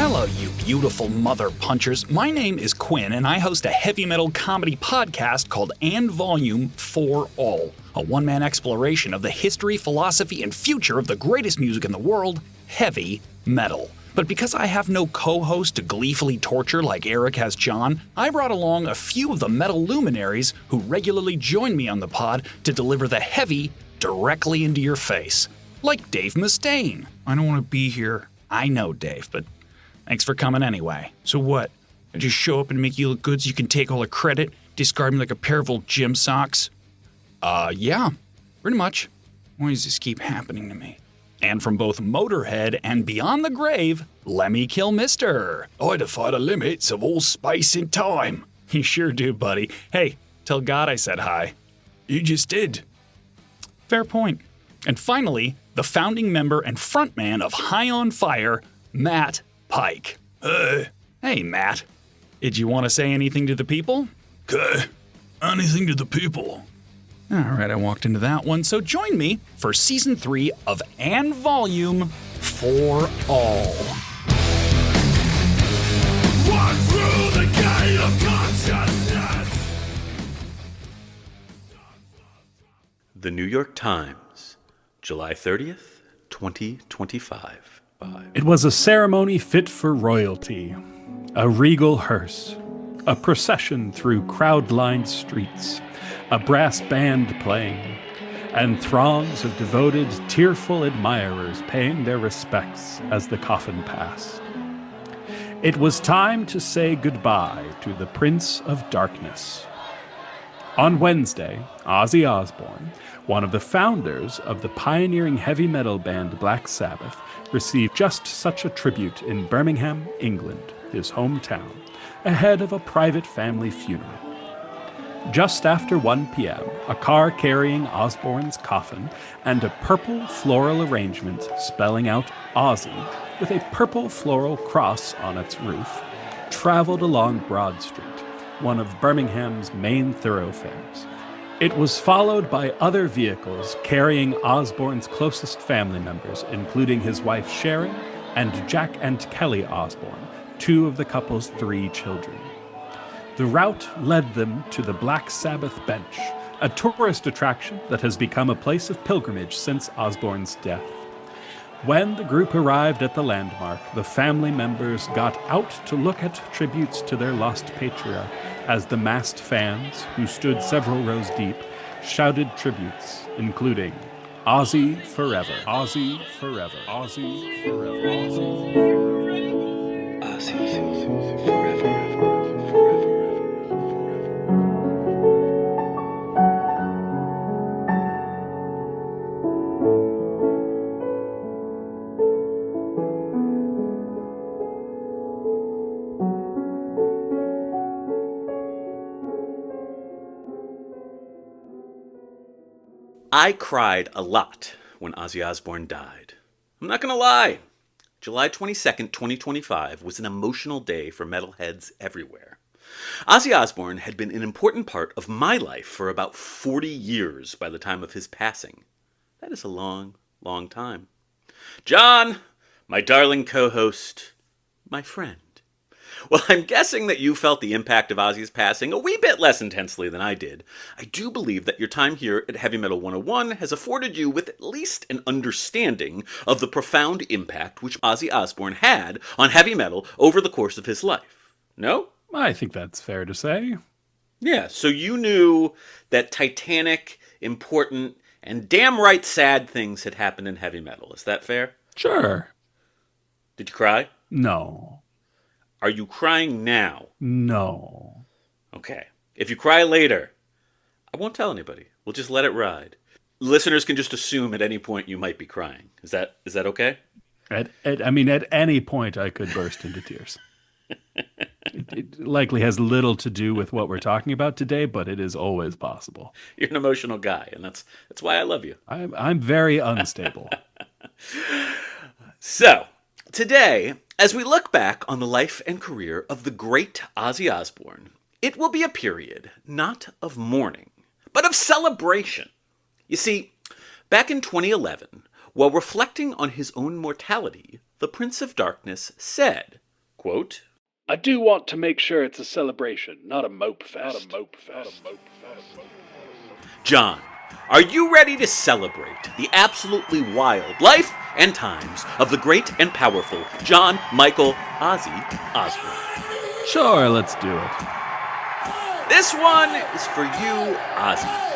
Hello, you beautiful mother punchers. My name is Quinn, and I host a heavy metal comedy podcast called And Volume for All, a one-man exploration of the history, philosophy, and future of the greatest music in the world, heavy metal. But because I have no co-host to gleefully torture like Eric has John, I brought along a few of the metal luminaries who regularly join me on the pod to deliver the heavy directly into your face. Like Dave Mustaine. I don't want to be here. I know, Dave, but thanks for coming anyway. So what? I just show up and make you look good so you can take all the credit? Discard me like a pair of old gym socks? Yeah. Pretty much. Why does this keep happening to me? And from both Motorhead and Beyond the Grave, Lemmy Kilmister. I defy the limits of all space and time. You sure do, buddy. Hey, tell God I said hi. You just did. Fair point. And finally, the founding member and frontman of High on Fire, Matt Pike. Hey, Matt. Did you want to say anything to the people? Okay. Anything to the people. All right, I walked into that one. So join me for Season 3 of And Volume for All. Walk through the gate of consciousness. The New York Times, July 30th, 2025. It was a ceremony fit for royalty, a regal hearse, a procession through crowd-lined streets, a brass band playing, and throngs of devoted, tearful admirers paying their respects as the coffin passed. It was time to say goodbye to the Prince of Darkness. On Wednesday, Ozzy Osbourne, one of the founders of the pioneering heavy metal band Black Sabbath, received just such a tribute in Birmingham, England, his hometown, ahead of a private family funeral. Just after 1 p.m., a car carrying Osbourne's coffin and a purple floral arrangement spelling out Ozzy with a purple floral cross on its roof traveled along Broad Street, one of Birmingham's main thoroughfares. It was followed by other vehicles carrying Osbourne's closest family members, including his wife Sharon and Jack and Kelly Osbourne, two of the couple's 3 children. The route led them to the Black Sabbath Bench, a tourist attraction that has become a place of pilgrimage since Osbourne's death. When the group arrived at the landmark, the family members got out to look at tributes to their lost patriarch as the massed fans, who stood several rows deep, shouted tributes, including Ozzy Forever, Ozzy Forever, Ozzy Forever, Ozzy Forever, Ozzy Forever. I cried a lot when Ozzy Osbourne died. I'm not going to lie. July 22nd, 2025 was an emotional day for metalheads everywhere. Ozzy Osbourne had been an important part of my life for about 40 years by the time of his passing. That is a long, long time. John, my darling co-host, my friend. Well, I'm guessing that you felt the impact of Ozzy's passing a wee bit less intensely than I did. I do believe that your time here at Heavy Metal 101 has afforded you with at least an understanding of the profound impact which Ozzy Osbourne had on heavy metal over the course of his life. No? I think that's fair to say. Yeah, so you knew that titanic, important, and damn right sad things had happened in heavy metal. Is that fair? Sure. Did you cry? No. Are you crying now? No. Okay. If you cry later, I won't tell anybody. We'll just let it ride. Listeners can just assume at any point you might be crying. Is that okay? At any point I could burst into tears. It likely has little to do with what we're talking about today, but it is always possible. You're an emotional guy, and that's why I love you. I'm very unstable. So, today, as we look back on the life and career of the great Ozzy Osbourne, it will be a period not of mourning, but of celebration. You see, back in 2011, while reflecting on his own mortality, the Prince of Darkness said, quote, I do want to make sure it's a celebration, not a mope fest. John, are you ready to celebrate the absolutely wild life and times of the great and powerful John Michael Ozzy Osbourne? Sure, let's do it. This one is for you, Ozzy.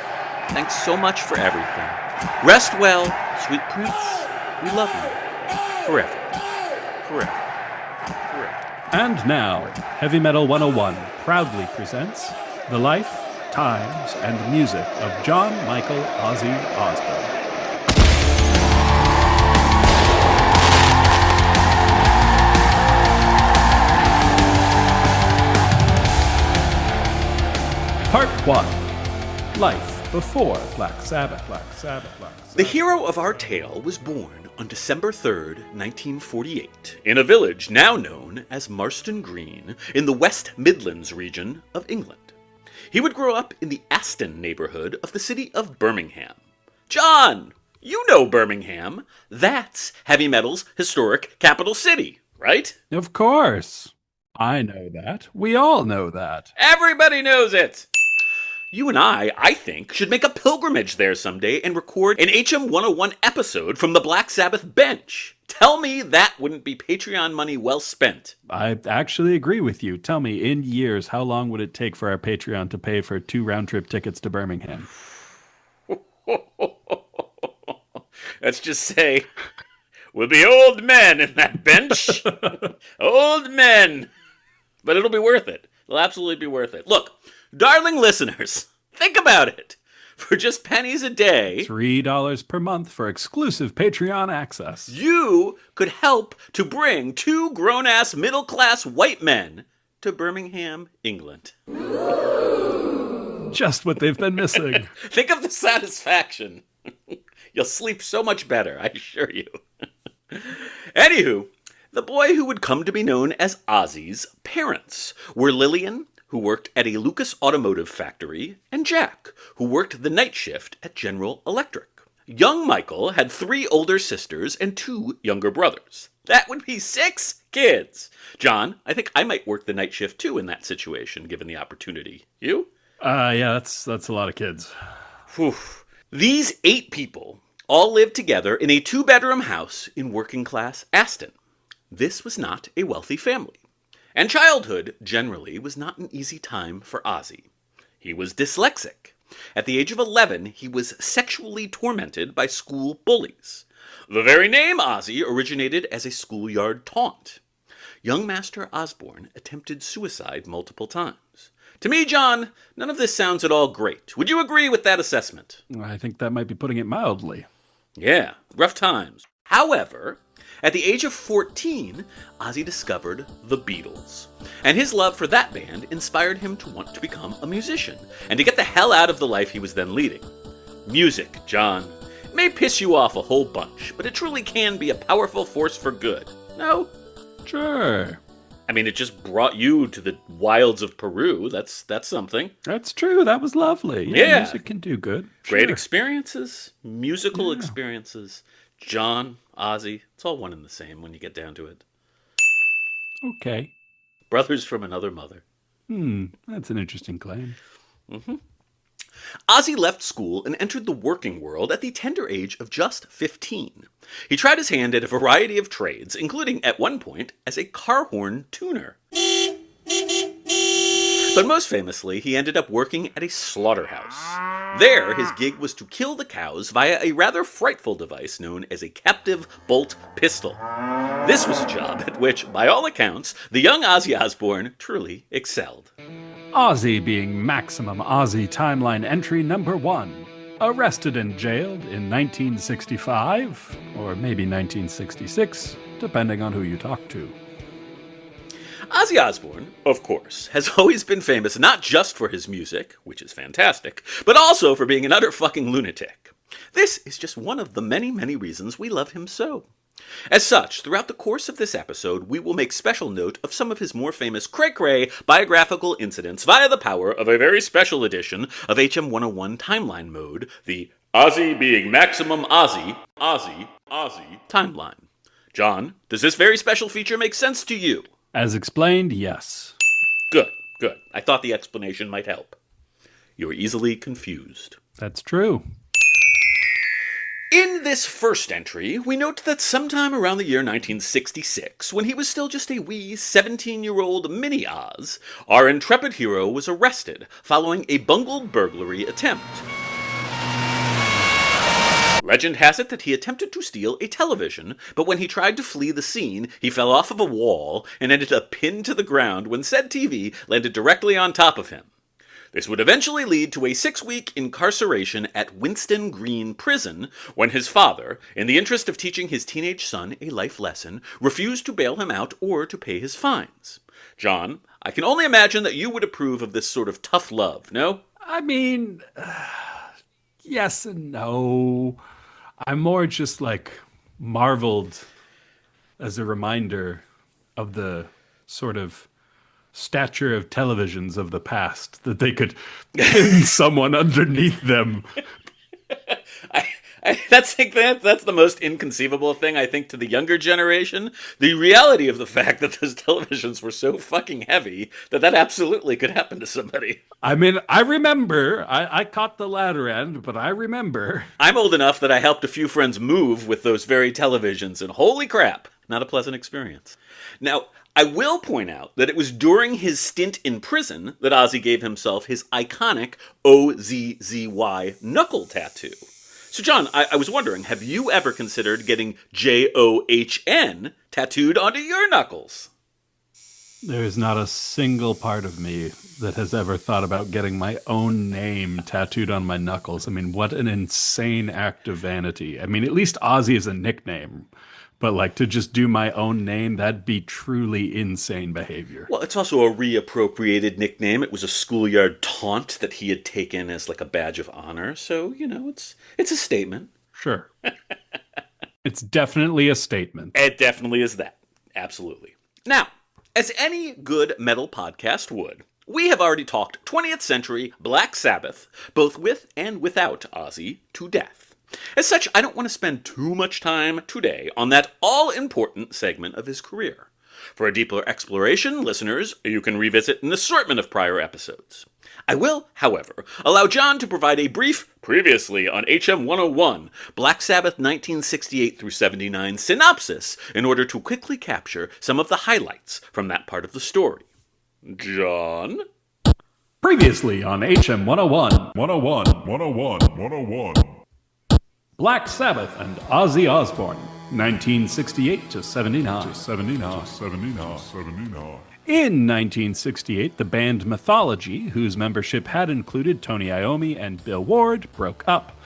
Thanks so much for everything. Rest well, sweet prince. We love you. Forever. Forever. Forever. And now, Heavy Metal 101 proudly presents the life, times, and music of John Michael Ozzy Osbourne. Part 1. Life before Black Sabbath. The hero of our tale was born on December 3rd, 1948, in a village now known as Marston Green in the West Midlands region of England. He would grow up in the Aston neighborhood of the city of Birmingham. John, you know Birmingham. That's heavy metal's historic capital city, right? Of course. I know that. We all know that. Everybody knows it. You and I think, should make a pilgrimage there someday and record an HM 101 episode from the Black Sabbath bench. Tell me that wouldn't be Patreon money well spent. I actually agree with you. Tell me, in years, how long would it take for our Patreon to pay for 2 round-trip tickets to Birmingham? Let's just say, we'll be old men in that bench. Old men. But it'll be worth it. It'll absolutely be worth it. Look, darling listeners, think about it. For just pennies a day, $3 per month for exclusive Patreon access. you could help to bring 2 grown-ass middle-class white men to Birmingham, England. Just what they've been missing. Think of the satisfaction. You'll sleep so much better, I assure you. Anywho, the boy who would come to be known as Ozzy's parents were Lillian, who worked at a Lucas Automotive factory, and Jack, who worked the night shift at General Electric. Young Michael had 3 older sisters and 2 younger brothers. That would be 6 kids. John, I think I might work the night shift too in that situation, given the opportunity. You? Yeah, that's a lot of kids. Whew. These 8 people all lived together in a 2-bedroom house in working-class Aston. This was not a wealthy family. And childhood, generally, was not an easy time for Ozzy. He was dyslexic. At the age of 11, he was sexually tormented by school bullies. The very name Ozzy originated as a schoolyard taunt. Young Master Osbourne attempted suicide multiple times. To me, John, none of this sounds at all great. Would you agree with that assessment? I think that might be putting it mildly. Yeah, rough times. However, at the age of 14, Ozzy discovered the Beatles. And his love for that band inspired him to want to become a musician and to get the hell out of the life he was then leading. Music, John. It may piss you off a whole bunch, but it truly can be a powerful force for good. No? Sure. I mean, it just brought you to the wilds of Peru. That's something. That's true. That was lovely. Yeah. Music can do good. Great Sure. experiences, musical experiences. John, Ozzy, it's all one and the same when you get down to it. Okay. Brothers from another mother. That's an interesting claim. Ozzy left school and entered the working world at the tender age of just 15. He tried his hand at a variety of trades, including at one point as a car horn tuner. But most famously, he ended up working at a slaughterhouse. There, his gig was to kill the cows via a rather frightful device known as a captive bolt pistol. This was a job at which, by all accounts, the young Ozzy Osbourne truly excelled. Ozzy being Maximum Ozzy Timeline entry number 1. Arrested and jailed in 1965, or maybe 1966, depending on who you talk to. Ozzy Osbourne, of course, has always been famous not just for his music, which is fantastic, but also for being an utter fucking lunatic. This is just one of the many, many reasons we love him so. As such, throughout the course of this episode, we will make special note of some of his more famous cray-cray biographical incidents via the power of a very special edition of HM 101 Timeline Mode, the Ozzy being Maximum Ozzy timeline. John, does this very special feature make sense to you? As explained, yes. Good, good. I thought the explanation might help. You're easily confused. That's true. In this first entry, we note that sometime around the year 1966, when he was still just a wee 17-year-old mini Oz, our intrepid hero was arrested following a bungled burglary attempt. Legend has it that he attempted to steal a television, but when he tried to flee the scene, he fell off of a wall and ended up pinned to the ground when said TV landed directly on top of him. This would eventually lead to a 6-week incarceration at Winston Green Prison when his father, in the interest of teaching his teenage son a life lesson, refused to bail him out or to pay his fines. John, I can only imagine that you would approve of this sort of tough love, no? I mean, yes and no. I'm more just marveled as a reminder of the sort of stature of televisions of the past, that they could pin someone underneath them. That's the most inconceivable thing, I think, to the younger generation. The reality of the fact that those televisions were so fucking heavy that absolutely could happen to somebody. I mean, I remember. I caught the latter end, but I remember. I'm old enough that I helped a few friends move with those very televisions, and holy crap, not a pleasant experience. Now, I will point out that it was during his stint in prison that Ozzy gave himself his iconic OZZY knuckle tattoo. So, John, I was wondering, have you ever considered getting JOHN tattooed onto your knuckles? There is not a single part of me that has ever thought about getting my own name tattooed on my knuckles. I mean, what an insane act of vanity. I mean, at least Ozzy is a nickname. But to just do my own name, that'd be truly insane behavior. Well, it's also a reappropriated nickname. It was a schoolyard taunt that he had taken as a badge of honor. So, it's a statement. Sure. It's definitely a statement. It definitely is that. Absolutely. Now, as any good metal podcast would, we have already talked 20th century Black Sabbath, both with and without Ozzy, to death. As such, I don't want to spend too much time today on that all-important segment of his career. For a deeper exploration, listeners, you can revisit an assortment of prior episodes. I will, however, allow John to provide a brief previously on HM 101 Black Sabbath 1968 through 79 synopsis in order to quickly capture some of the highlights from that part of the story. John? Previously on HM 101. 101, 101, 101. Black Sabbath and Ozzy Osbourne, 1968 to 79. In 1968, the band Mythology, whose membership had included Tony Iommi and Bill Ward, broke up.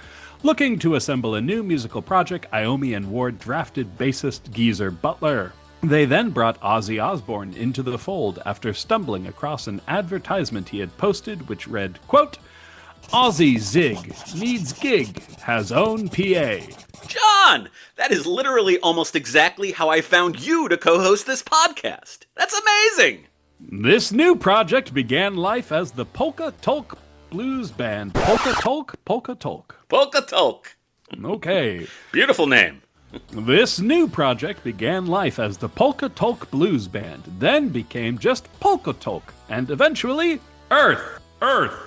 Looking to assemble a new musical project, Iommi and Ward drafted bassist Geezer Butler. They then brought Ozzy Osbourne into the fold after stumbling across an advertisement he had posted which read, quote, Ozzy Zig needs gig, has own PA. John, that is literally almost exactly how I found you to co-host this podcast. That's amazing. This new project began life as the Polka Tolk Blues Band. Polka Tolk? Polka Tolk. Okay. Beautiful name. This new project began life as the Polka Tolk Blues Band, then became just Polka Tolk, and eventually Earth. Earth!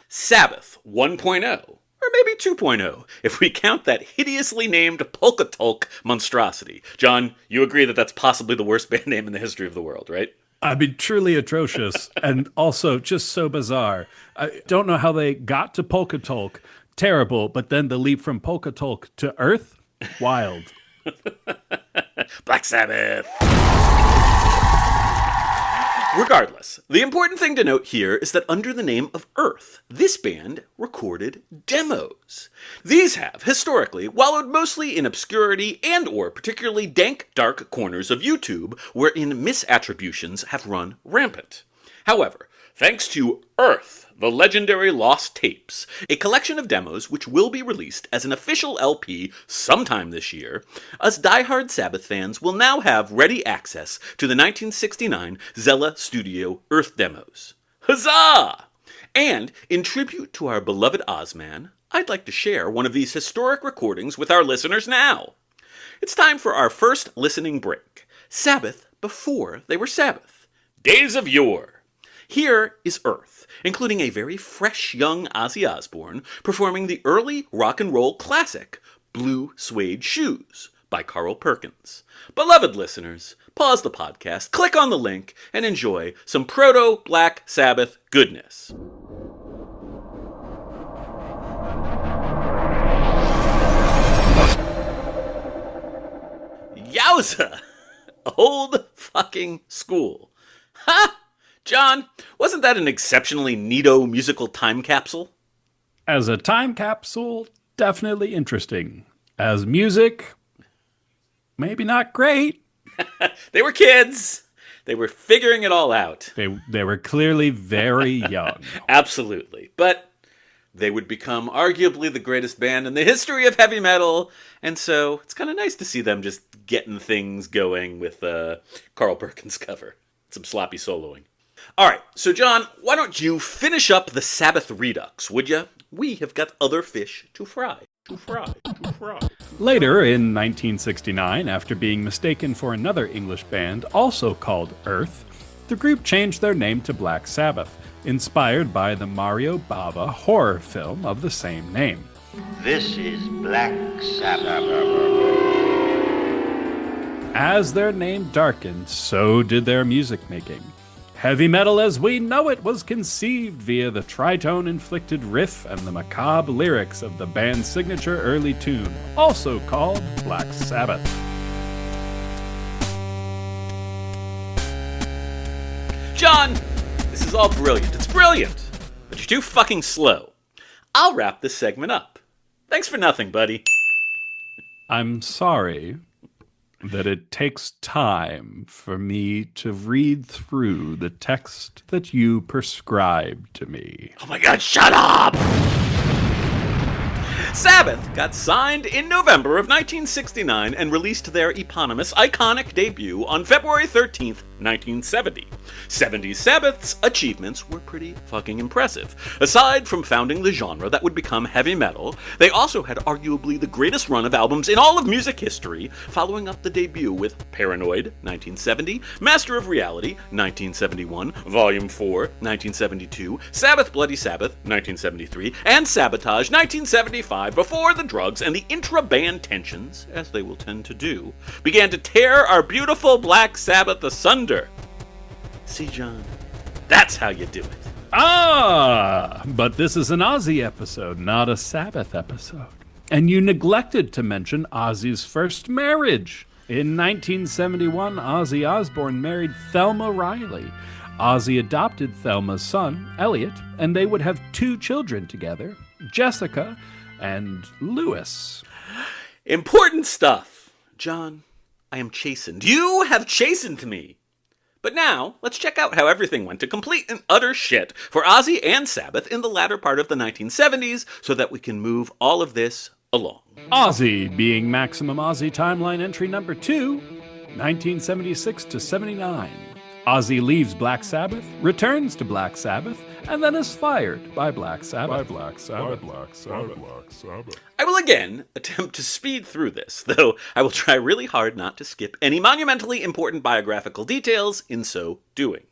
Sabbath 1.0, or maybe 2.0, if we count that hideously named Polka Tolk monstrosity. John, you agree that that's possibly the worst band name in the history of the world, right? I mean, truly atrocious, and also just so bizarre. I don't know how they got to Polka Tolk. Terrible, but then the leap from Polka Tolk to Earth? Wild. Black Sabbath! Regardless, the important thing to note here is that under the name of Earth, this band recorded demos. These have, historically, wallowed mostly in obscurity and or particularly dank, dark corners of YouTube, wherein misattributions have run rampant. However, thanks to Earth, the legendary Lost Tapes, a collection of demos which will be released as an official LP sometime this year, us diehard Sabbath fans will now have ready access to the 1969 Zella Studio Earth demos. Huzzah! And, in tribute to our beloved Ozman, I'd like to share one of these historic recordings with our listeners now. It's time for our first listening break. Sabbath before they were Sabbath. Days of yore. Here is Earth, including a very fresh young Ozzy Osbourne performing the early rock and roll classic, Blue Suede Shoes, by Carl Perkins. Beloved listeners, pause the podcast, click on the link, and enjoy some proto-Black Sabbath goodness. Yowza! Old fucking school. Ha! John, wasn't that an exceptionally neato musical time capsule? As a time capsule, definitely interesting. As music, maybe not great. They were kids. They were figuring it all out. They were clearly very young. Absolutely. But they would become arguably the greatest band in the history of heavy metal, and so it's kind of nice to see them just getting things going with Carl Perkins' cover. Some sloppy soloing. All right, so John, why don't you finish up the Sabbath Redux, would you? We have got other fish to fry. Later, in 1969, after being mistaken for another English band also called Earth, the group changed their name to Black Sabbath, inspired by the Mario Bava horror film of the same name. This is Black Sabbath. As their name darkened, so did their music making. Heavy metal as we know it was conceived via the tritone-inflicted riff and the macabre lyrics of the band's signature early tune, also called Black Sabbath. John, this is all brilliant. It's brilliant. But you're too fucking slow. I'll wrap this segment up. Thanks for nothing, buddy. I'm sorry that it takes time for me to read through the text that you prescribed to me. Oh my god, shut up! Sabbath got signed in November of 1969 and released their eponymous, iconic debut on February 13th, 1970. 70s Sabbath's achievements were pretty fucking impressive. Aside from founding the genre that would become heavy metal, they also had arguably the greatest run of albums in all of music history, following up the debut with Paranoid, 1970, Master of Reality, 1971, Volume 4, 1972, Sabbath Bloody Sabbath, 1973, and Sabotage, 1975, before the drugs and the intra-band tensions, as they will tend to do, began to tear our beautiful Black Sabbath asunder. See, John, that's how you do it. But this is an Ozzy episode, not a Sabbath episode. And you neglected to mention Ozzy's first marriage. In 1971, Ozzy Osbourne married Thelma Riley. Ozzy adopted Thelma's son, Elliot, and they would have 2 children together, Jessica and Lewis. Important stuff. John, I am chastened. You have chastened me. But now, let's check out how everything went to complete and utter shit for Ozzy and Sabbath in the latter part of the 1970s so that we can move all of this along. Ozzy being Maximum Ozzy Timeline entry number 2, 1976 to 79. Ozzy leaves Black Sabbath, returns to Black Sabbath, and then is fired by Black Sabbath. I will again attempt to speed through this, though I will try really hard not to skip any monumentally important biographical details in so doing.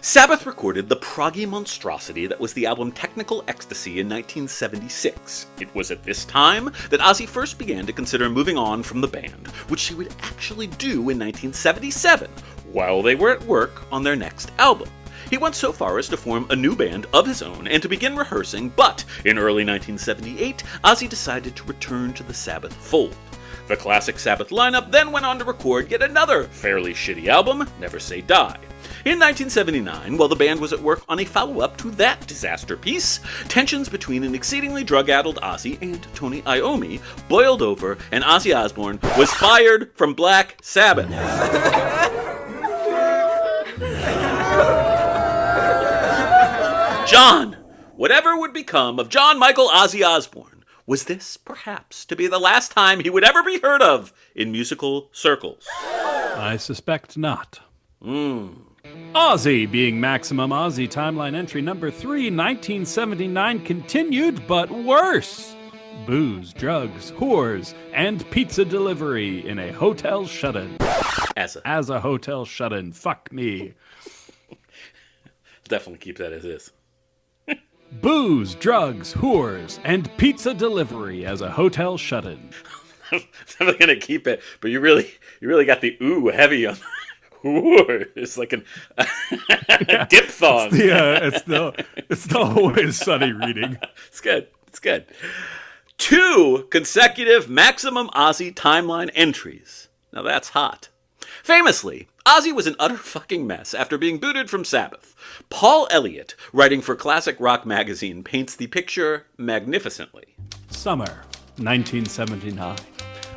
Sabbath recorded the proggy monstrosity that was the album Technical Ecstasy in 1976. It was at this time that Ozzy first began to consider moving on from the band, which he would actually do in 1977, while they were at work on their next album. He went so far as to form a new band of his own and to begin rehearsing, but in early 1978, Ozzy decided to return to the Sabbath fold. The classic Sabbath lineup then went on to record yet another fairly shitty album, Never Say Die. In 1979, while the band was at work on a follow-up to that disaster piece, tensions between an exceedingly drug-addled Ozzy and Tony Iommi boiled over, and Ozzy Osbourne was fired from Black Sabbath. John! Whatever would become of John Michael Ozzy Osbourne, was this perhaps to be the last time he would ever be heard of in musical circles? I suspect not. Ozzy being Maximum Ozzy Timeline entry number 3, 1979 continued, but worse. booze, drugs, whores, and pizza delivery in a hotel shut-in. As a hotel shut-in. Fuck me. Definitely keep that as is. Booze, drugs, whores, and pizza delivery as a hotel shut-in. I'm gonna keep it, but you really got the ooh heavy on whore. It's like a diphthong. It's the Always Sunny reading. It's good. 2 consecutive maximum Ozzy timeline entries. Now that's hot. Famously, Ozzy was an utter fucking mess after being booted from Sabbath. Paul Elliott, writing for Classic Rock magazine, paints the picture magnificently. Summer, 1979.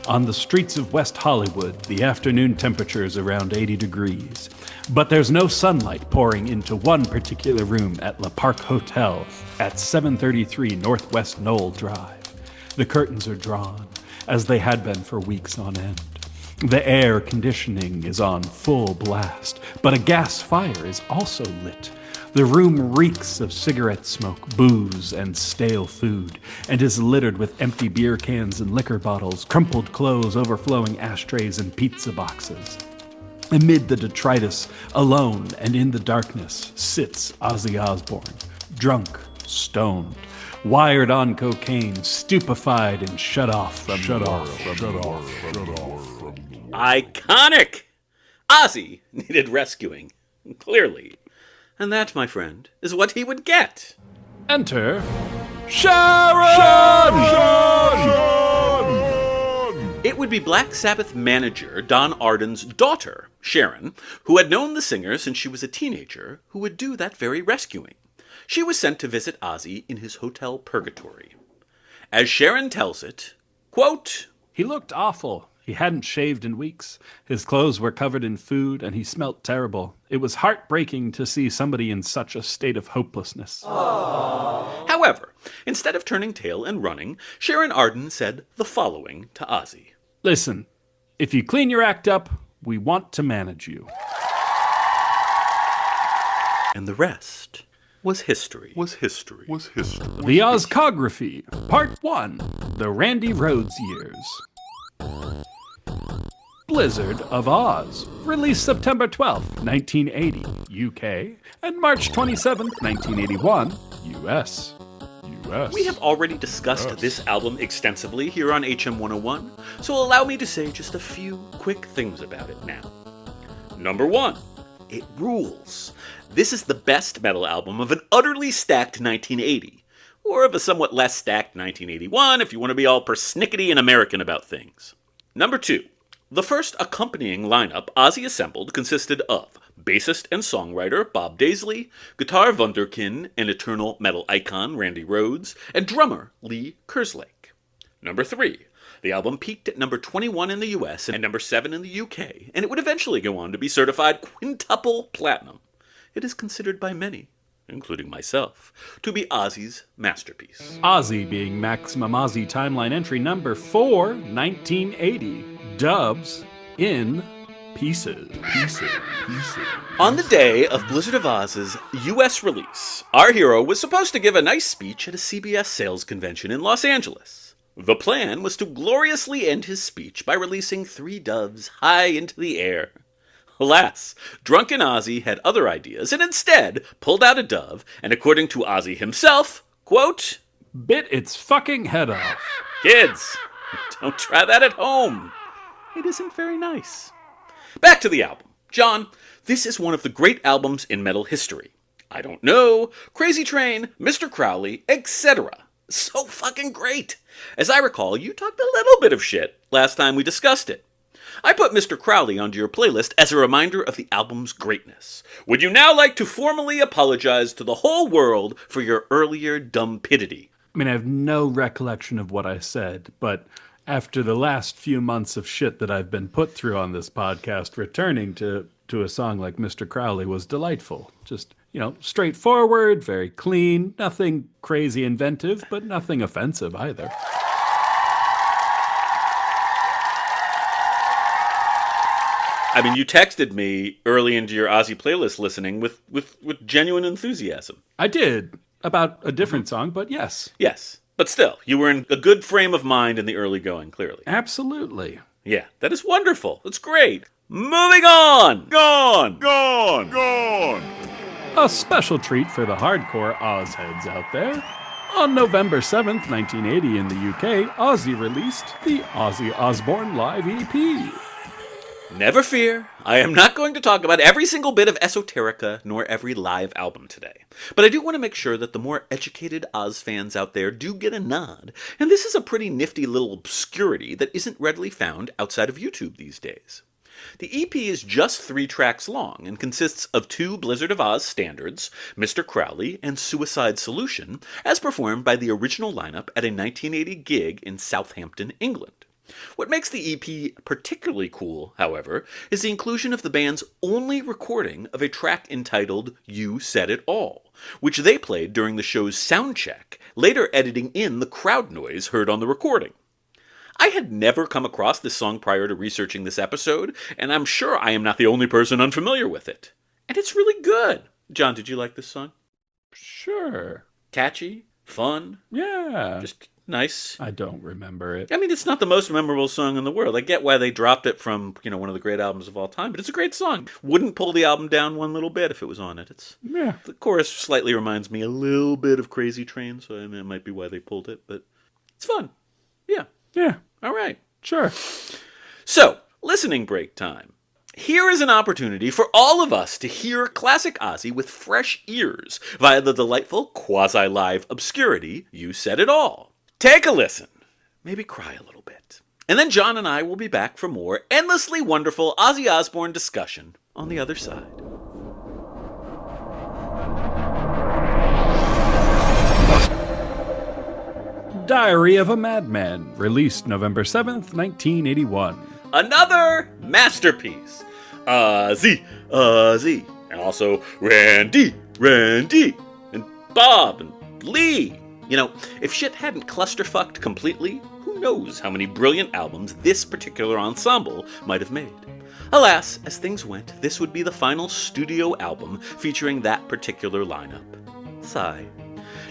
On the streets of West Hollywood, the afternoon temperature is around 80 degrees. But there's no sunlight pouring into one particular room at La Park Hotel at 733 Northwest Knoll Drive. The curtains are drawn, as they had been for weeks on end. The air conditioning is on full blast, but a gas fire is also lit. The room reeks of cigarette smoke, booze, and stale food, and is littered with empty beer cans and liquor bottles, crumpled clothes, overflowing ashtrays, and pizza boxes. Amid the detritus, alone and in the darkness, sits Ozzy Osbourne, drunk, stoned, wired on cocaine, stupefied, and shut off from the world. Iconic! Ozzy needed rescuing, clearly. And that, my friend, is what he would get. Enter Sharon! It would be Black Sabbath manager Don Arden's daughter, Sharon, who had known the singer since she was a teenager, who would do that very rescuing. She was sent to visit Ozzy in his hotel purgatory. As Sharon tells it, quote, "He looked awful. He hadn't shaved in weeks. His clothes were covered in food, and he smelt terrible. It was heartbreaking to see somebody in such a state of hopelessness." Aww. However, instead of turning tail and running, Sharon Arden said the following to Ozzy. "Listen, if you clean your act up, we want to manage you." And the rest was history. The Ozcography, Part 1, The Randy Rhoads Years. Blizzard of Oz, released September 12, 1980, UK, and March 27, 1981, US. We have already discussed this album extensively here on HM 101, so allow me to say just a few quick things about it now. Number 1, it rules. This is the best metal album of an utterly stacked 1980, or of a somewhat less stacked 1981 if you want to be all persnickety and American about things. Number 2, the first accompanying lineup Ozzy assembled consisted of bassist and songwriter Bob Daisley, guitar wunderkind and eternal metal icon Randy Rhoads, and drummer Lee Kerslake. Number 3, the album peaked at number 21 in the US and number 7 in the UK, and it would eventually go on to be certified quintuple platinum. It is considered by many, including myself, to be Ozzy's masterpiece. Ozzy being Maximum Ozzy Timeline entry number 4, 1980. Dubs in pieces. On the day of Blizzard of Oz's US release, our hero was supposed to give a nice speech at a CBS sales convention in Los Angeles. The plan was to gloriously end his speech by releasing 3 doves high into the air. Alas, drunken Ozzy had other ideas and instead pulled out a dove and, according to Ozzy himself, quote, "Bit its fucking head off." Kids, don't try that at home. It isn't very nice. Back to the album. John, this is one of the great albums in metal history. I Don't Know, Crazy Train, Mr. Crowley, etc. So fucking great. As I recall, you talked a little bit of shit last time we discussed it. I put Mr. Crowley onto your playlist as a reminder of the album's greatness. Would you now like to formally apologize to the whole world for your earlier dumpidity? I mean, I have no recollection of what I said, but after the last few months of shit that I've been put through on this podcast, returning to a song like Mr. Crowley was delightful. Just, straightforward, very clean, nothing crazy inventive, but nothing offensive either. I mean, you texted me early into your Ozzy playlist listening with genuine enthusiasm. I did, about a different song, but yes. Yes. But still, you were in a good frame of mind in the early going, clearly. Absolutely. Yeah, that is wonderful. That's great. Moving on! Gone! A special treat for the hardcore Oz heads out there. On November 7th, 1980 in the UK, Ozzy released the Ozzy Osbourne Live EP. Never fear, I am not going to talk about every single bit of esoterica nor every live album today. But I do want to make sure that the more educated Oz fans out there do get a nod, and this is a pretty nifty little obscurity that isn't readily found outside of YouTube these days. The EP is just 3 tracks long and consists of 2 Blizzard of Oz standards, Mr. Crowley and Suicide Solution, as performed by the original lineup at a 1980 gig in Southampton, England. What makes the EP particularly cool, however, is the inclusion of the band's only recording of a track entitled You Said It All, which they played during the show's soundcheck, later editing in the crowd noise heard on the recording. I had never come across this song prior to researching this episode, and I'm sure I am not the only person unfamiliar with it. And it's really good. John, did you like this song? Sure. Catchy? Fun? Yeah. Just nice? I don't remember it. I mean, it's not the most memorable song in the world. I get why they dropped it from, one of the great albums of all time, but it's a great song. Wouldn't pull the album down one little bit if it was on it. Yeah. The chorus slightly reminds me a little bit of Crazy Train, so I mean, it might be why they pulled it, but it's fun. Yeah. Yeah. All right. Sure. So, listening break time. Here is an opportunity for all of us to hear classic Ozzy with fresh ears via the delightful quasi-live obscurity You Said It All. Take a listen. Maybe cry a little bit. And then John and I will be back for more endlessly wonderful Ozzy Osbourne discussion on the other side. Diary of a Madman, released November 7th, 1981. Another masterpiece. Ozzy, and also Randy, and Bob, and Lee. If shit hadn't clusterfucked completely, who knows how many brilliant albums this particular ensemble might have made. Alas, as things went, this would be the final studio album featuring that particular lineup. Sigh.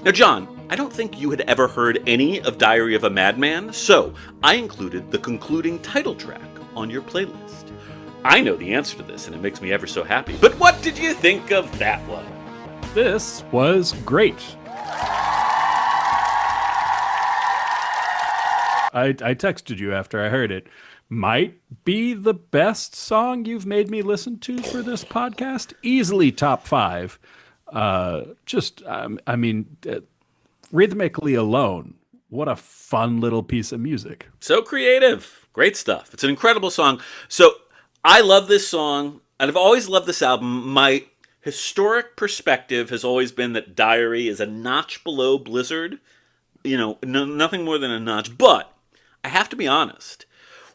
Now, John, I don't think you had ever heard any of Diary of a Madman, so I included the concluding title track on your playlist. I know the answer to this, and it makes me ever so happy. But what did you think of that one? This was great. I texted you after I heard it. Might be the best song you've made me listen to for this podcast. Easily top 5. Rhythmically alone, what a fun little piece of music. So creative. Great stuff. It's an incredible song. So I love this song, and I've always loved this album. My historic perspective has always been that Diary is a notch below Blizzard. Nothing more than a notch. But I have to be honest.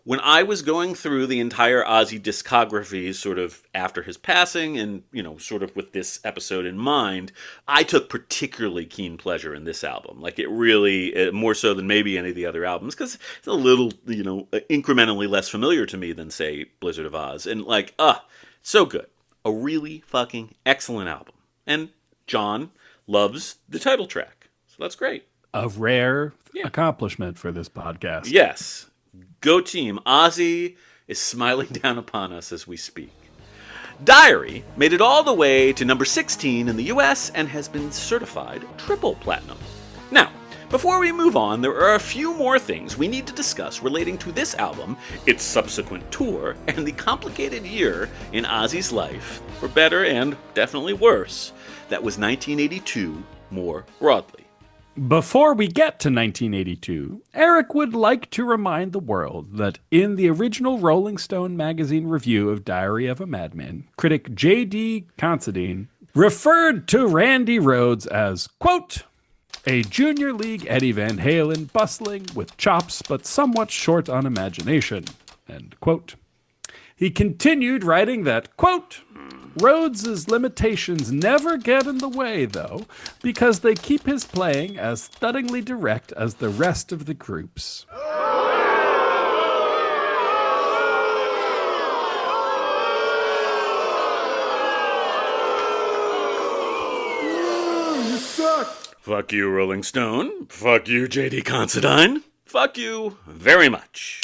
When I was going through the entire Ozzy discography sort of after his passing and, sort of with this episode in mind, I took particularly keen pleasure in this album. Like, it really, more so than maybe any of the other albums, because it's a little, incrementally less familiar to me than, say, Blizzard of Oz. And, so good. A really fucking excellent album. And John loves the title track. So that's great. A rare accomplishment for this podcast. Yes. Go team. Ozzy is smiling down upon us as we speak. Diary made it all the way to number 16 in the US and has been certified triple platinum. Now, before we move on, there are a few more things we need to discuss relating to this album, its subsequent tour, and the complicated year in Ozzy's life, for better and definitely worse, that was 1982 more broadly. Before we get to 1982, Eric would like to remind the world that in the original Rolling Stone magazine review of Diary of a Madman, critic J.D. Considine referred to Randy Rhoads as, quote, a junior league Eddie Van Halen bustling with chops but somewhat short on imagination, end quote. He continued writing that, quote, Rhoads' limitations never get in the way, though, because they keep his playing as thuddingly direct as the rest of the group's. You suck! Fuck you, Rolling Stone. Fuck you, J.D. Considine. Fuck you very much.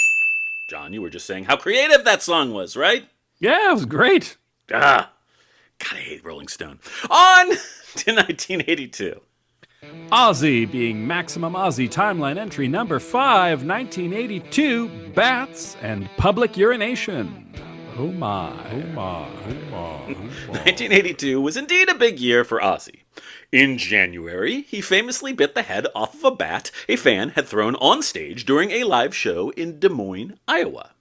John, you were just saying how creative that song was, right? Yeah, it was great. God, I hate Rolling Stone. On to 1982. Ozzy being Maximum Ozzy timeline entry number 5, 1982, bats and public urination. Oh my, oh my, oh my, oh my. 1982 was indeed a big year for Ozzy. In January, he famously bit the head off of a bat a fan had thrown on stage during a live show in Des Moines, Iowa.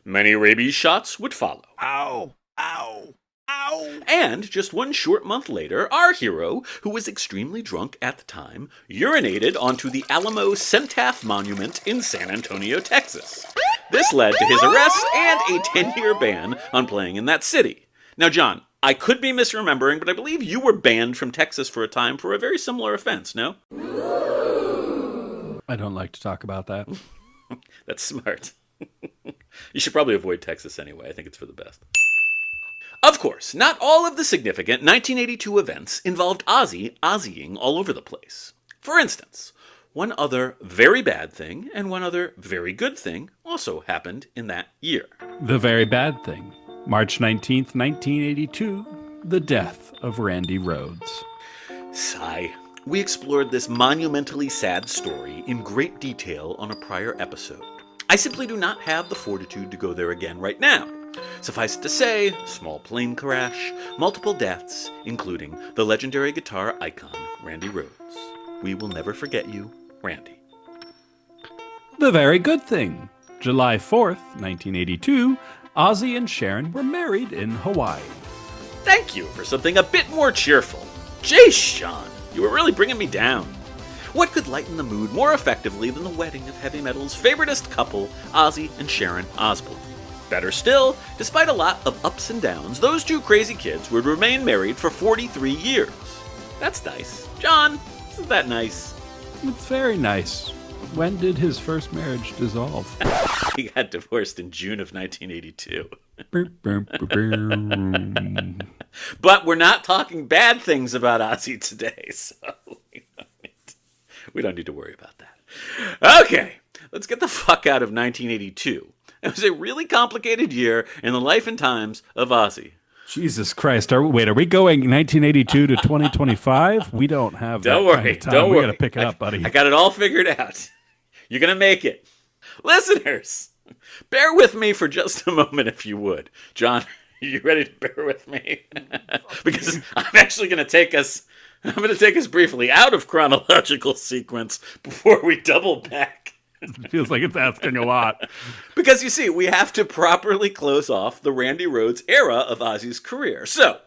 Many rabies shots would follow. Ow! Ow! Ow! And just one short month later, our hero, who was extremely drunk at the time, urinated onto the Alamo Cenotaph Monument in San Antonio, Texas. This led to his arrest and a 10-year ban on playing in that city. Now, John, I could be misremembering, but I believe you were banned from Texas for a time for a very similar offense, no? I don't like to talk about that. That's smart. You should probably avoid Texas anyway. I think it's for the best. Of course, not all of the significant 1982 events involved Ozzying all over the place. For instance, one other very bad thing and one other very good thing also happened in that year. The very bad thing. March 19th, 1982, the death of Randy Rhoads. Sigh. We explored this monumentally sad story in great detail on a prior episode. I simply do not have the fortitude to go there again right now. Suffice it to say, small plane crash, multiple deaths, including the legendary guitar icon, Randy Rhoads. We will never forget you, Randy. The very good thing. July 4th, 1982, Ozzy and Sharon were married in Hawaii. Thank you for something a bit more cheerful. Jeez, Sean, you were really bringing me down. What could lighten the mood more effectively than the wedding of heavy metal's favoritist couple, Ozzy and Sharon Osbourne? Better still, despite a lot of ups and downs, those two crazy kids would remain married for 43 years. That's nice. John, isn't that nice? It's very nice. When did his first marriage dissolve? He got divorced in June of 1982. But we're not talking bad things about Ozzy today, so we don't need to worry about that. Okay, let's get the fuck out of 1982. It was a really complicated year in the life and times of Ozzy. Jesus Christ. Are we going 1982 to 2025? We don't have that Don't worry, kind of time. don't We worry. got to pick it up, buddy. I got it all figured out. You're going to make it. Listeners, bear with me for just a moment if you would. John, are you ready to bear with me? Because I'm actually going to take us briefly out of chronological sequence before we double back. It feels like it's asking a lot. Because you see, we have to properly close off the Randy Rhoads era of Ozzy's career. So,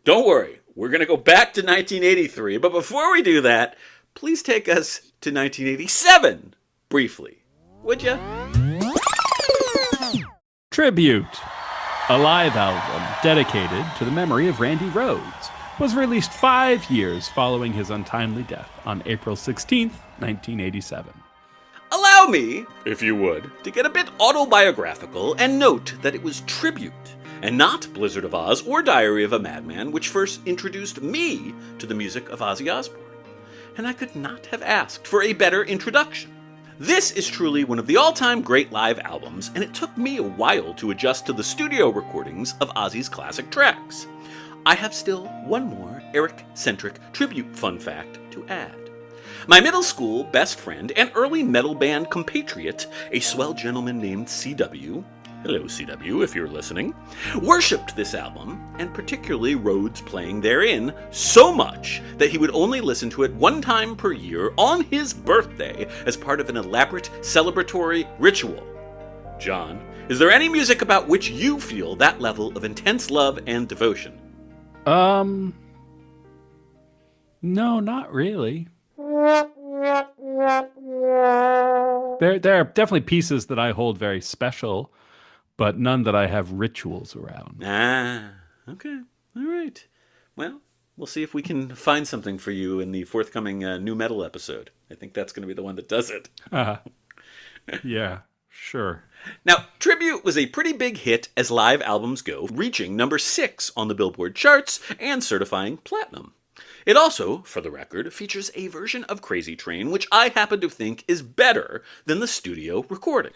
don't worry, we're going to go back to 1983, but before we do that, please take us to 1987, briefly, would you? Tribute, a live album dedicated to the memory of Randy Rhoads, was released 5 years following his untimely death on April 16th, 1987. Allow me, if you would, to get a bit autobiographical and note that it was Tribute, and not Blizzard of Oz or Diary of a Madman, which first introduced me to the music of Ozzy Osbourne. And I could not have asked for a better introduction. This is truly one of the all-time great live albums, and it took me a while to adjust to the studio recordings of Ozzy's classic tracks. I have still one more Eric-centric tribute fun fact to add. My middle school best friend and early metal band compatriot, a swell gentleman named CW, hello CW if you're listening, worshipped this album, and particularly Rhoads playing therein, so much that he would only listen to it one time per year on his birthday as part of an elaborate celebratory ritual. John, is there any music about which you feel that level of intense love and devotion? No, not really. There are definitely pieces that I hold very special, but none that I have rituals around. Ah, okay. All right. Well, we'll see if we can find something for you in the forthcoming new metal episode. I think that's going to be the one that does it. Yeah, sure. Now, Tribute was a pretty big hit as live albums go, reaching number 6 on the Billboard charts and certifying platinum. It also, for the record, features a version of Crazy Train which I happen to think is better than the studio recording.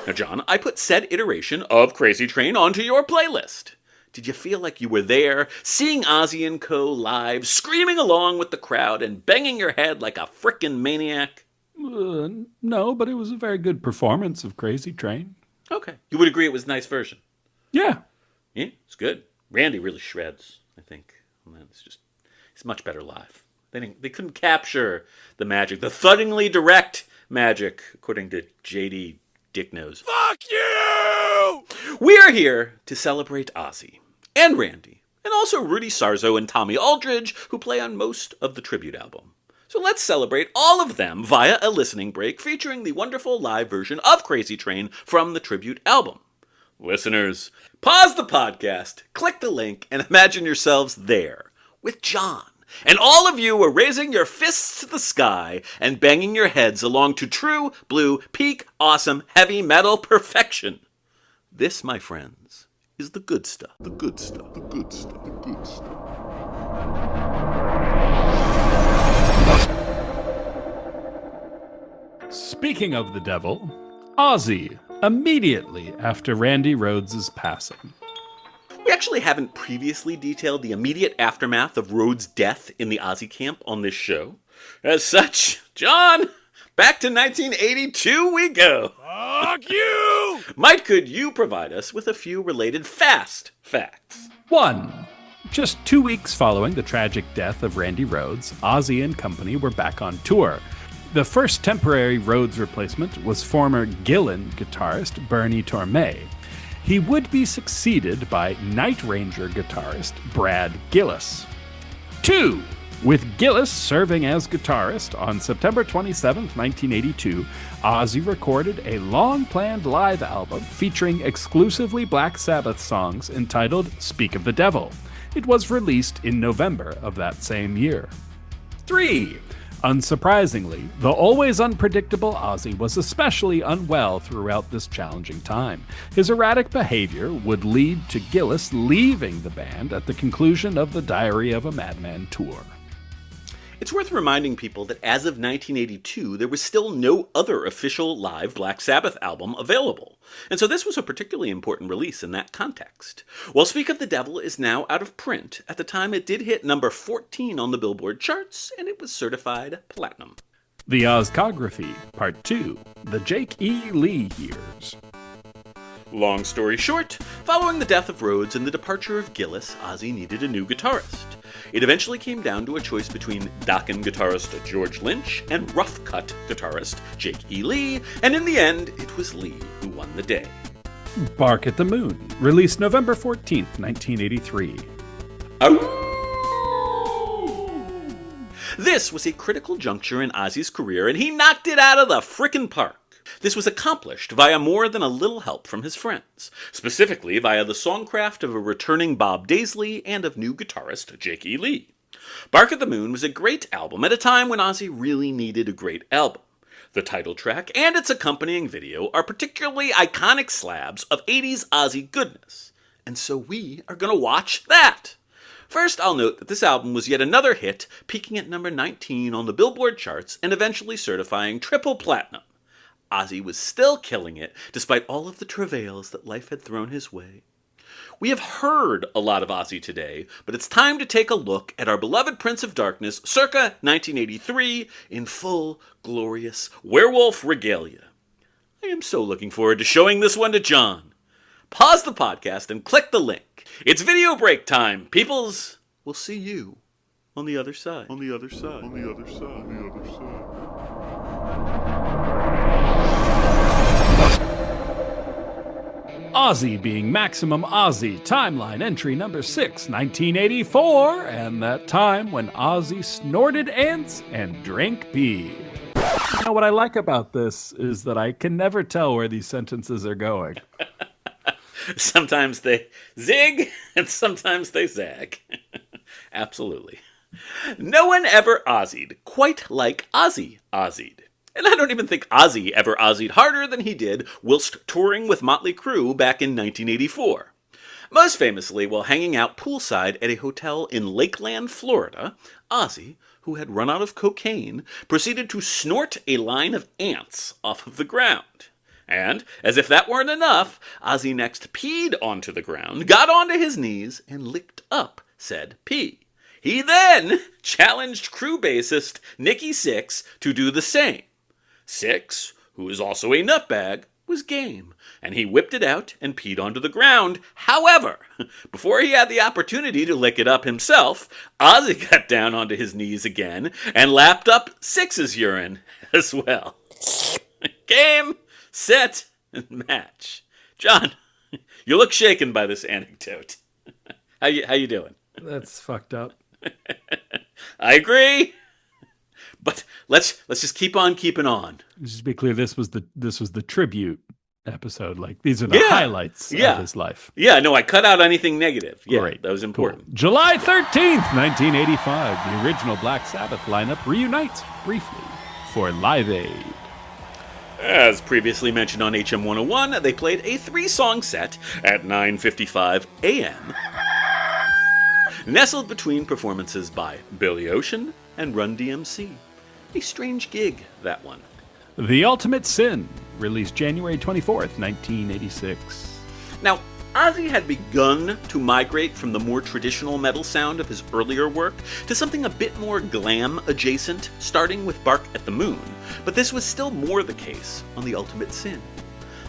Now, John, I put said iteration of Crazy Train onto your playlist. Did you feel like you were there, seeing Ozzy and Co. live, screaming along with the crowd and banging your head like a frickin' maniac? No, but it was a very good performance of Crazy Train. Okay. You would agree it was a nice version? Yeah. Yeah, it's good. Randy really shreds, I think. It's much better live. They couldn't capture the magic, the thuddingly direct magic, according to J.D. Dicknose. Fuck you! We are here to celebrate Ozzy and Randy, and also Rudy Sarzo and Tommy Aldridge, who play on most of the tribute album. So let's celebrate all of them via a listening break featuring the wonderful live version of Crazy Train from the tribute album. Listeners, pause the podcast, click the link, and imagine yourselves there with John. And all of you are raising your fists to the sky and banging your heads along to true, blue, peak, awesome, heavy metal perfection. This, my friends, is the good stuff. The good stuff. The good stuff. The good stuff. Speaking of the devil, Ozzy, immediately after Randy Rhoads' passing. We actually haven't previously detailed the immediate aftermath of Rhoads' death in the Ozzy camp on this show. As such, John, back to 1982 we go. Fuck you! Mike, could you provide us with a few related fast facts? 1. Just 2 weeks following the tragic death of Randy Rhoads, Ozzy and company were back on tour. The first temporary Rhoads replacement was former Gillan guitarist Bernie Tormé. He would be succeeded by Night Ranger guitarist Brad Gillis. 2. With Gillis serving as guitarist, on September 27, 1982, Ozzy recorded a long-planned live album featuring exclusively Black Sabbath songs entitled Speak of the Devil. It was released in November of that same year. 3. Unsurprisingly, the always unpredictable Ozzy was especially unwell throughout this challenging time. His erratic behavior would lead to Gillis leaving the band at the conclusion of the Diary of a Madman tour. It's worth reminding people that as of 1982, there was still no other official live Black Sabbath album available, and so this was a particularly important release in that context. While Speak of the Devil is now out of print, at the time it did hit number 14 on the Billboard charts, and it was certified platinum. The Ozcography, Part 2, The Jake E. Lee Years. Long story short, following the death of Rhoads and the departure of Gillis, Ozzy needed a new guitarist. It eventually came down to a choice between Dokken guitarist George Lynch and Rough Cut guitarist Jake E. Lee, and in the end, it was Lee who won the day. Bark at the Moon, released November 14th, 1983. This was a critical juncture in Ozzy's career, and he knocked it out of the frickin' park. This was accomplished via more than a little help from his friends, specifically via the songcraft of a returning Bob Daisley and of new guitarist Jake E. Lee. Bark at the Moon was a great album at a time when Ozzy really needed a great album. The title track and its accompanying video are particularly iconic slabs of 80s Ozzy goodness, and so we are going to watch that. First, I'll note that this album was yet another hit, peaking at number 19 on the Billboard charts and eventually certifying triple platinum. Ozzy was still killing it, despite all of the travails that life had thrown his way. We have heard a lot of Ozzy today, but it's time to take a look at our beloved Prince of Darkness, circa 1983, in full, glorious werewolf regalia. I am so looking forward to showing this one to John. Pause the podcast and click the link. It's video break time, peoples. We'll see you on the other side. On the other side. On the other side. On the other side. Ozzy being Maximum Ozzy, timeline entry number 6, 1984, and that time when Ozzy snorted ants and drank pee. You know what I like about this is that I can never tell where these sentences are going. Sometimes they zig, and sometimes they zag. Absolutely. No one ever Ozzied quite like Ozzy Ozzied. And I don't even think Ozzy ever Ozzied harder than he did whilst touring with Motley Crue back in 1984. Most famously, while hanging out poolside at a hotel in Lakeland, Florida, Ozzy, who had run out of cocaine, proceeded to snort a line of ants off of the ground. And, as if that weren't enough, Ozzy next peed onto the ground, got onto his knees, and licked up said pee. He then challenged crew bassist Nikki Sixx to do the same. Sixx, who is also a nutbag, was game, and he whipped it out and peed onto the ground. However, before he had the opportunity to lick it up himself, Ozzy got down onto his knees again and lapped up Sixx's urine as well. Game, set, and match. John, you look shaken by this anecdote. How you doing? That's fucked up. I agree. But let's just keep on keeping on. Just to be clear, this was the tribute episode. Like, these are the highlights of his life. Yeah, no, I cut out anything negative. Yeah, Great. That was important. Cool. July 13th, 1985, the original Black Sabbath lineup reunites briefly for Live Aid. As previously mentioned on HM 101, they played a 3-song set at 9:55 a.m. nestled between performances by Billy Ocean and Run DMC. A strange gig, that one. The Ultimate Sin, released January 24th, 1986. Now, Ozzy had begun to migrate from the more traditional metal sound of his earlier work to something a bit more glam adjacent, starting with Bark at the Moon, but this was still more the case on The Ultimate Sin.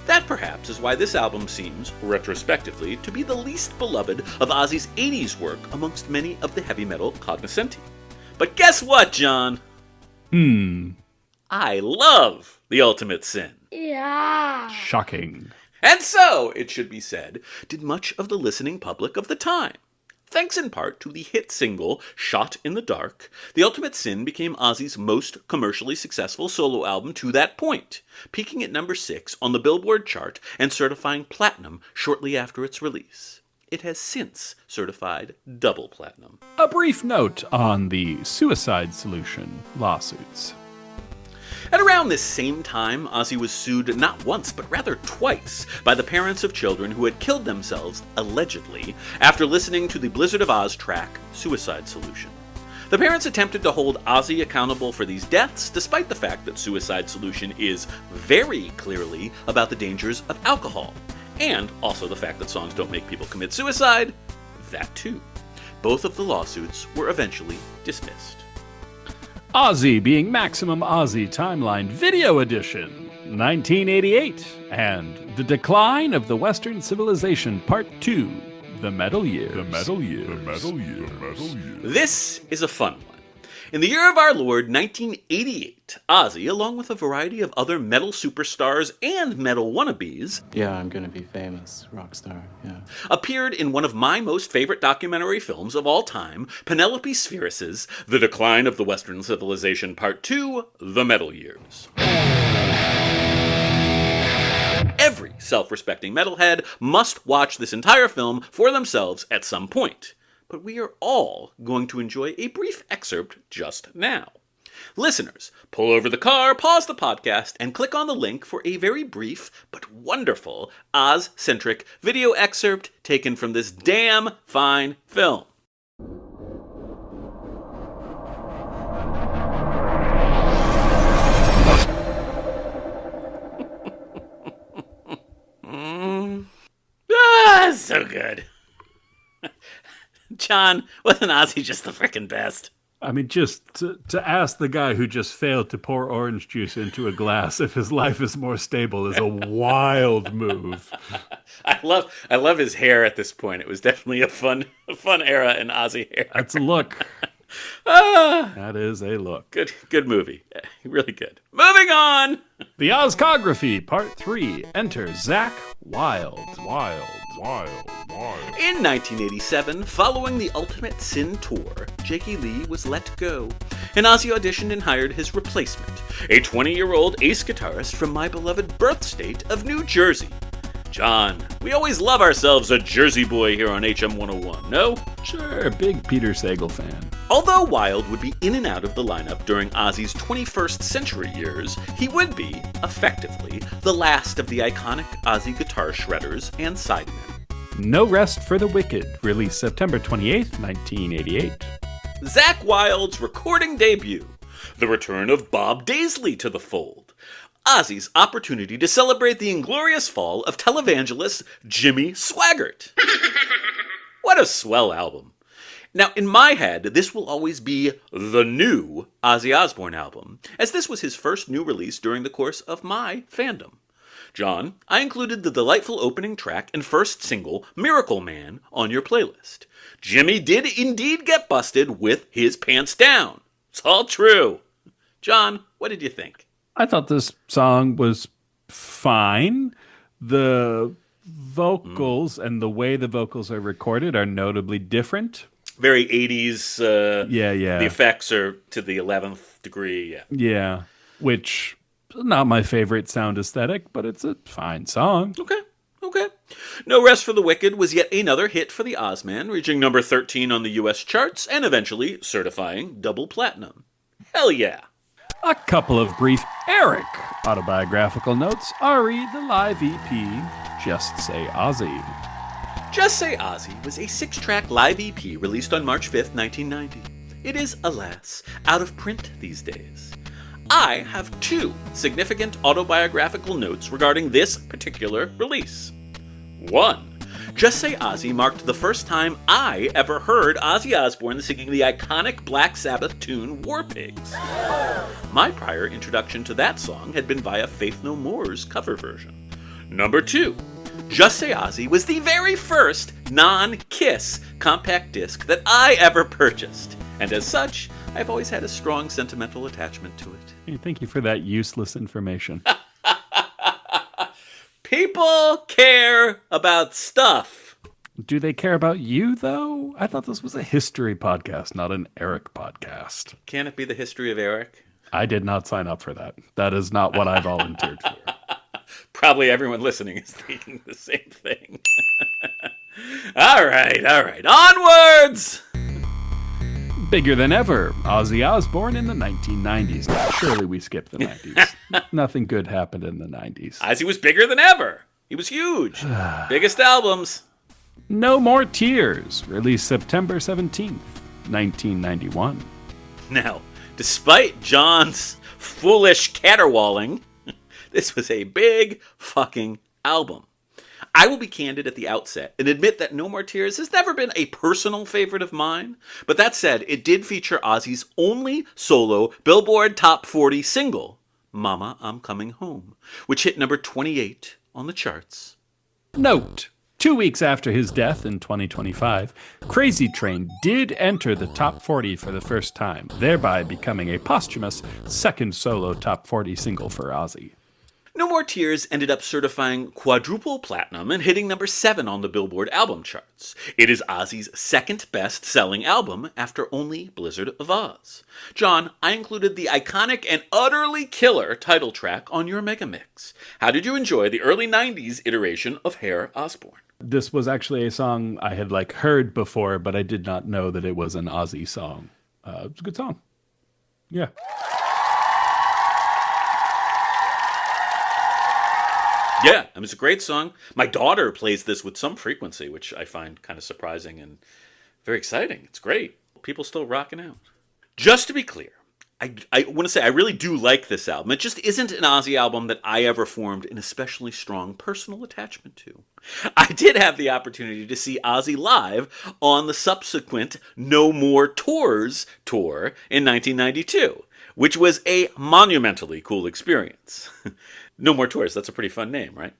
That perhaps is why this album seems, retrospectively, to be the least beloved of Ozzy's 80s work amongst many of the heavy metal cognoscenti. But guess what, John? I love The Ultimate Sin. Yeah. Shocking. And so, it should be said, did much of the listening public of the time. Thanks in part to the hit single, Shot in the Dark, The Ultimate Sin became Ozzy's most commercially successful solo album to that point, peaking at number 6 on the Billboard chart and certifying platinum shortly after its release. It has since certified double platinum. A brief note on the Suicide Solution lawsuits. At around this same time, Ozzy was sued not once, but rather twice, by the parents of children who had killed themselves, allegedly, after listening to the Blizzard of Oz track, Suicide Solution. The parents attempted to hold Ozzy accountable for these deaths, despite the fact that Suicide Solution is very clearly about the dangers of alcohol, and also the fact that songs don't make people commit suicide, that too. Both of the lawsuits were eventually dismissed. Ozzy being Maximum Ozzy Timeline Video Edition, 1988, and The Decline of the Western Civilization Part 2, The Metal Years. This is a fun one. In the year of our Lord, 1988, Ozzy, along with a variety of other metal superstars and metal wannabes, Yeah, I'm gonna be famous, rock star, yeah. appeared in one of my most favorite documentary films of all time, Penelope Spheris's The Decline of the Western Civilization Part 2, The Metal Years. Every self-respecting metalhead must watch this entire film for themselves at some point. But we are all going to enjoy a brief excerpt just now. Listeners, pull over the car, pause the podcast, and click on the link for a very brief but wonderful Oz-centric video excerpt taken from this damn fine film. So good. John, wasn't Ozzy just the frickin' best? I mean, just to ask the guy who just failed to pour orange juice into a glass if his life is more stable is a wild move. I love his hair at this point. It was definitely a fun era in Ozzy hair. That's a look. That is a look. Good movie. Really good. Moving on! The Ozcography, Part 3. Enter Zakk Wylde. In 1987, following the Ultimate Sin tour, Jakey Lee was let go, and Ozzy auditioned and hired his replacement, a 20-year-old ace guitarist from my beloved birth state of New Jersey. John, we always love ourselves a Jersey boy here on HM 101, no? Sure, big Peter Sagal fan. Although Wylde would be in and out of the lineup during Ozzy's 21st century years, he would be, effectively, the last of the iconic Ozzy guitar shredders and sidemen. No Rest for the Wicked, released September 28th, 1988. Zakk Wylde's recording debut. The return of Bob Daisley to the fold. Ozzy's opportunity to celebrate the inglorious fall of televangelist Jimmy Swaggart. What a swell album. Now, in my head, this will always be the new Ozzy Osbourne album, as this was his first new release during the course of my fandom. John, I included the delightful opening track and first single, Miracle Man, on your playlist. Jimmy did indeed get busted with his pants down. It's all true. John, what did you think? I thought this song was fine. The vocals and the way the vocals are recorded are notably different. Very 80s. Yeah. The effects are to the 11th degree. Yeah, which is not my favorite sound aesthetic, but it's a fine song. Okay. No Rest for the Wicked was yet another hit for the Ozman, reaching number 13 on the U.S. charts and eventually certifying double platinum. Hell yeah. A couple of brief Eric autobiographical notes. Ari, the live EP, Just Say Ozzy. Just Say Ozzy was a 6-track live EP released on March 5th, 1990. It is, alas, out of print these days. I have 2 significant autobiographical notes regarding this particular release. 1. Just Say Ozzy marked the first time I ever heard Ozzy Osbourne singing the iconic Black Sabbath tune War Pigs. My prior introduction to that song had been via Faith No More's cover version. Number 2. Just Say Ozzy was the very first non-Kiss compact disc that I ever purchased, and as such, I've always had a strong sentimental attachment to it. Hey, thank you for that useless information. People care about stuff. Do they care about you, though? I thought this was a history podcast, not an Eric podcast. Can it be the history of Eric? I did not sign up for that. That is not what I volunteered for. Probably everyone listening is thinking the same thing. All right. Onwards! Bigger than ever, Ozzy Osbourne in the 1990s. Surely we skipped the 90s. Nothing good happened in the 90s. Ozzy was bigger than ever. He was huge. Biggest albums. No More Tears, released September 17th, 1991. Now, despite John's foolish caterwauling, this was a big fucking album. I will be candid at the outset and admit that No More Tears has never been a personal favorite of mine. But that said, it did feature Ozzy's only solo Billboard Top 40 single, Mama, I'm Coming Home, which hit number 28 on the charts. Note, 2 weeks after his death in 2025, Crazy Train did enter the top 40 for the first time, thereby becoming a posthumous second solo top 40 single for Ozzy. No More Tears ended up certifying quadruple platinum and hitting number 7 on the Billboard album charts. It is Ozzy's second best-selling album after only Blizzard of Oz. John, I included the iconic and utterly killer title track on your Megamix. How did you enjoy the early 90s iteration of Hair Osbourne? This was actually a song I had heard before, but I did not know that it was an Ozzy song. It's a good song. Yeah. Yeah, it was a great song. My daughter plays this with some frequency, which I find kind of surprising and very exciting. It's great. People still rocking out. Just to be clear, I want to say I really do like this album. It just isn't an Ozzy album that I ever formed an especially strong personal attachment to. I did have the opportunity to see Ozzy live on the subsequent No More Tours tour in 1992, which was a monumentally cool experience. No More Tours, that's a pretty fun name, right?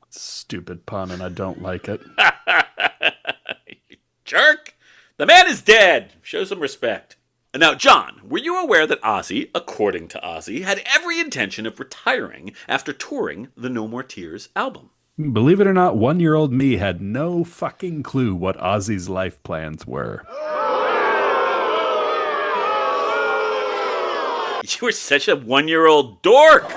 Stupid pun, and I don't like it. You jerk! The man is dead! Show some respect. Now, John, were you aware that Ozzy, according to Ozzy, had every intention of retiring after touring the No More Tears album? Believe it or not, 1-year-old me had no fucking clue what Ozzy's life plans were. You were such a 1-year-old dork!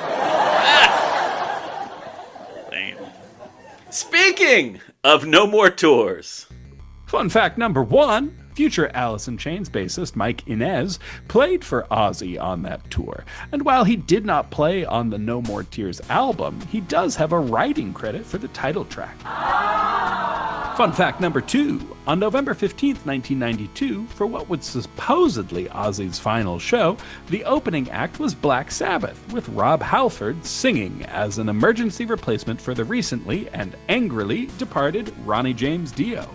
Speaking of No More Tours. Fun fact number 1, future Alice in Chains bassist Mike Inez played for Ozzy on that tour. And while he did not play on the No More Tears album, he does have a writing credit for the title track. Fun fact number 2. On November 15th, 1992, for what was supposedly Ozzy's final show, the opening act was Black Sabbath, with Rob Halford singing as an emergency replacement for the recently and angrily departed Ronnie James Dio.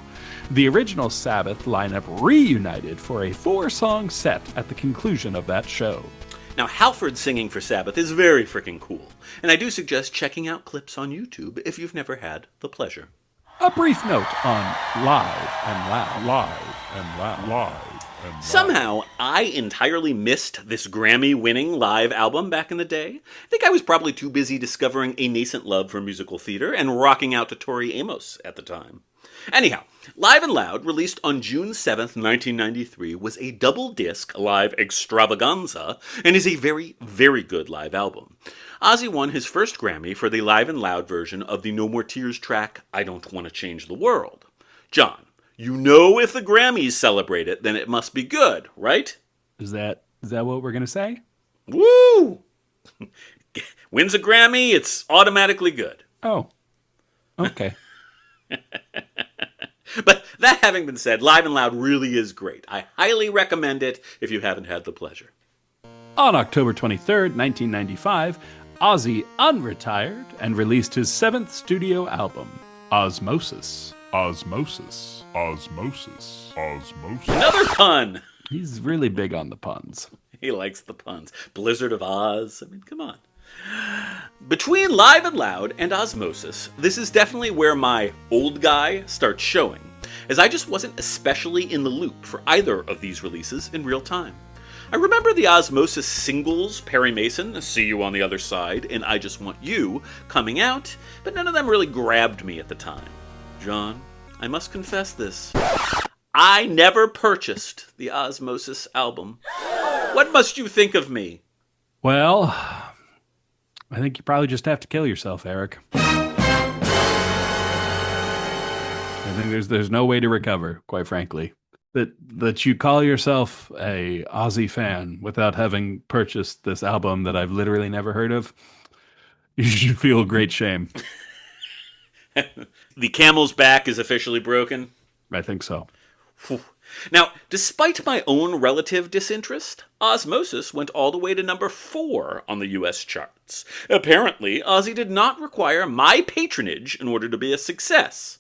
The original Sabbath lineup reunited for a 4-song set at the conclusion of that show. Now, Halford singing for Sabbath is very freaking cool, and I do suggest checking out clips on YouTube if you've never had the pleasure. A brief note on Live and Loud. Somehow, I entirely missed this Grammy-winning live album back in the day. I think I was probably too busy discovering a nascent love for musical theater and rocking out to Tori Amos at the time. Anyhow, Live and Loud, released on June 7th, 1993, was a double-disc live extravaganza and is a very, very good live album. Ozzy won his first Grammy for the Live and Loud version of the No More Tears track, I Don't Want to Change the World. John, you know if the Grammys celebrate it, then it must be good, right? Is that what we're going to say? Woo! Wins a Grammy, it's automatically good. Oh, okay. But that having been said, Live and Loud really is great. I highly recommend it if you haven't had the pleasure. On October 23rd, 1995, Ozzy unretired and released his 7th studio album, Osmosis. Another pun! He's really big on the puns. He likes the puns. Blizzard of Oz. I mean, come on. Between Live and Loud and Osmosis, this is definitely where my old guy starts showing, as I just wasn't especially in the loop for either of these releases in real time. I remember the Osmosis singles, Perry Mason, See You on the Other Side, and I Just Want You, coming out, but none of them really grabbed me at the time. John, I must confess this. I never purchased the Osmosis album. What must you think of me? Well, I think you probably just have to kill yourself, Eric. I think there's no way to recover, quite frankly. That you call yourself a Ozzy fan without having purchased this album that I've literally never heard of, you should feel great shame. The camel's back is officially broken? I think so. Whew. Now, despite my own relative disinterest, Osmosis went all the way to number 4 on the US charts. Apparently, Ozzy did not require my patronage in order to be a success.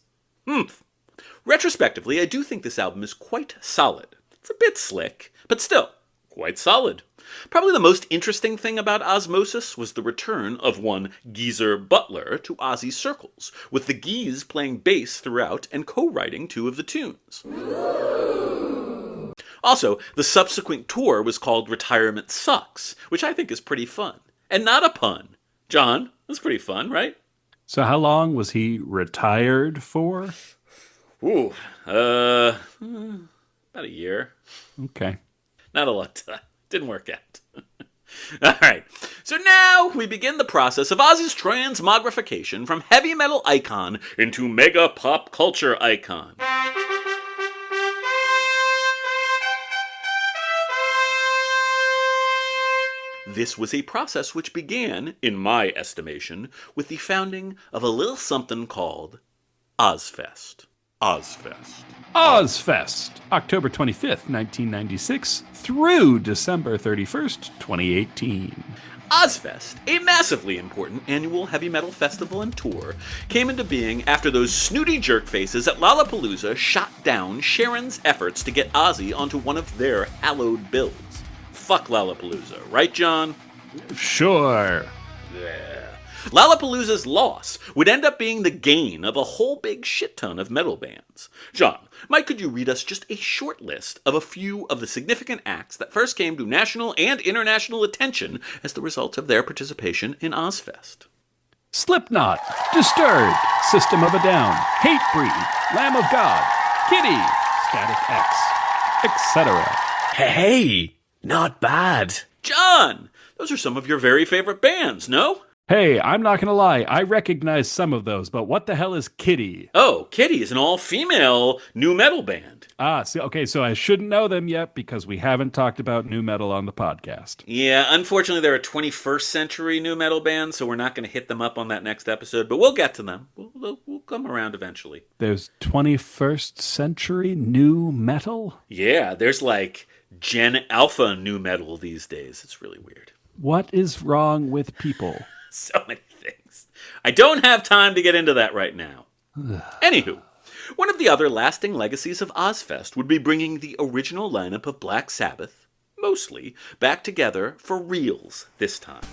Retrospectively, I do think this album is quite solid. It's a bit slick, but still, quite solid. Probably the most interesting thing about Osmosis was the return of one Geezer Butler to Ozzy's circles, with the Gees playing bass throughout and co-writing 2 of the tunes. Also, the subsequent tour was called Retirement Sucks, which I think is pretty fun. And not a pun. John, that's pretty fun, right? So how long was he retired for? Ooh, about a year. Okay. Not a lot. Didn't work out. All right. So now we begin the process of Ozzy's transmogrification from heavy metal icon into mega pop culture icon. This was a process which began, in my estimation, with the founding of a little something called Ozzfest. Ozzfest, October 25th, 1996 through December 31st, 2018. Ozzfest, a massively important annual heavy metal festival and tour, came into being after those snooty jerkfaces at Lollapalooza shot down Sharon's efforts to get Ozzy onto one of their hallowed bills. Fuck Lollapalooza, right, John? Sure. Yeah. Lollapalooza's loss would end up being the gain of a whole big shit ton of metal bands. John, Mike, could you read us just a short list of a few of the significant acts that first came to national and international attention as the result of their participation in Ozzfest? Slipknot, Disturbed, System of a Down, Hatebreed, Lamb of God, Kitty, Static X, etc. Hey, not bad. John, those are some of your very favorite bands, no? Hey, I'm not going to lie. I recognize some of those, but what the hell is Kitty? Oh, Kitty is an all-female nu metal band. So I shouldn't know them yet because we haven't talked about nu metal on the podcast. Yeah, unfortunately, they're a 21st century nu metal band, so we're not going to hit them up on that next episode, but we'll get to them. We'll come around eventually. There's 21st century nu metal? Yeah, there's like Gen Alpha nu metal these days. It's really weird. What is wrong with people? So many things. I don't have time to get into that right now. Anywho, one of the other lasting legacies of Ozfest would be bringing the original lineup of Black Sabbath, mostly, back together for reals this time.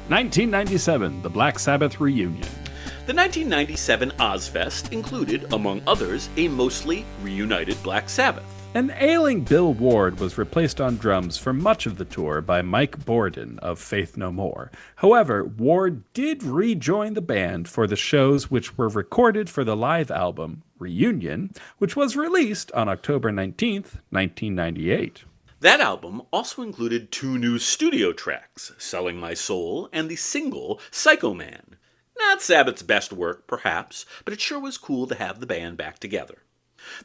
1997, the Black Sabbath reunion. The 1997 Ozfest included, among others, a mostly reunited Black Sabbath. An ailing Bill Ward was replaced on drums for much of the tour by Mike Borden of Faith No More. However, Ward did rejoin the band for the shows which were recorded for the live album Reunion, which was released on October 19th, 1998. That album also included 2 new studio tracks, Selling My Soul and the single Psycho Man. Not Sabbath's best work, perhaps, but it sure was cool to have the band back together.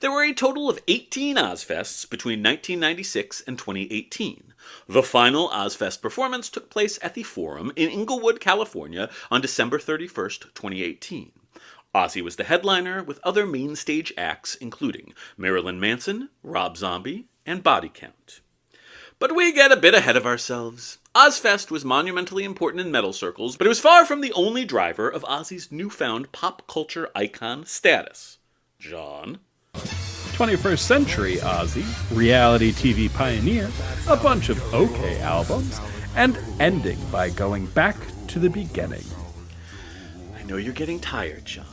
There were a total of 18 Ozfests between 1996 and 2018. The final Ozfest performance took place at the Forum in Inglewood, California on December 31st, 2018. Ozzy was the headliner, with other main stage acts including Marilyn Manson, Rob Zombie, and Body Count. But we get a bit ahead of ourselves. Ozfest was monumentally important in metal circles, but it was far from the only driver of Ozzy's newfound pop culture icon status. John? 21st century Ozzy, reality TV pioneer, a bunch of OK albums, and ending by going back to the beginning. I know you're getting tired, John.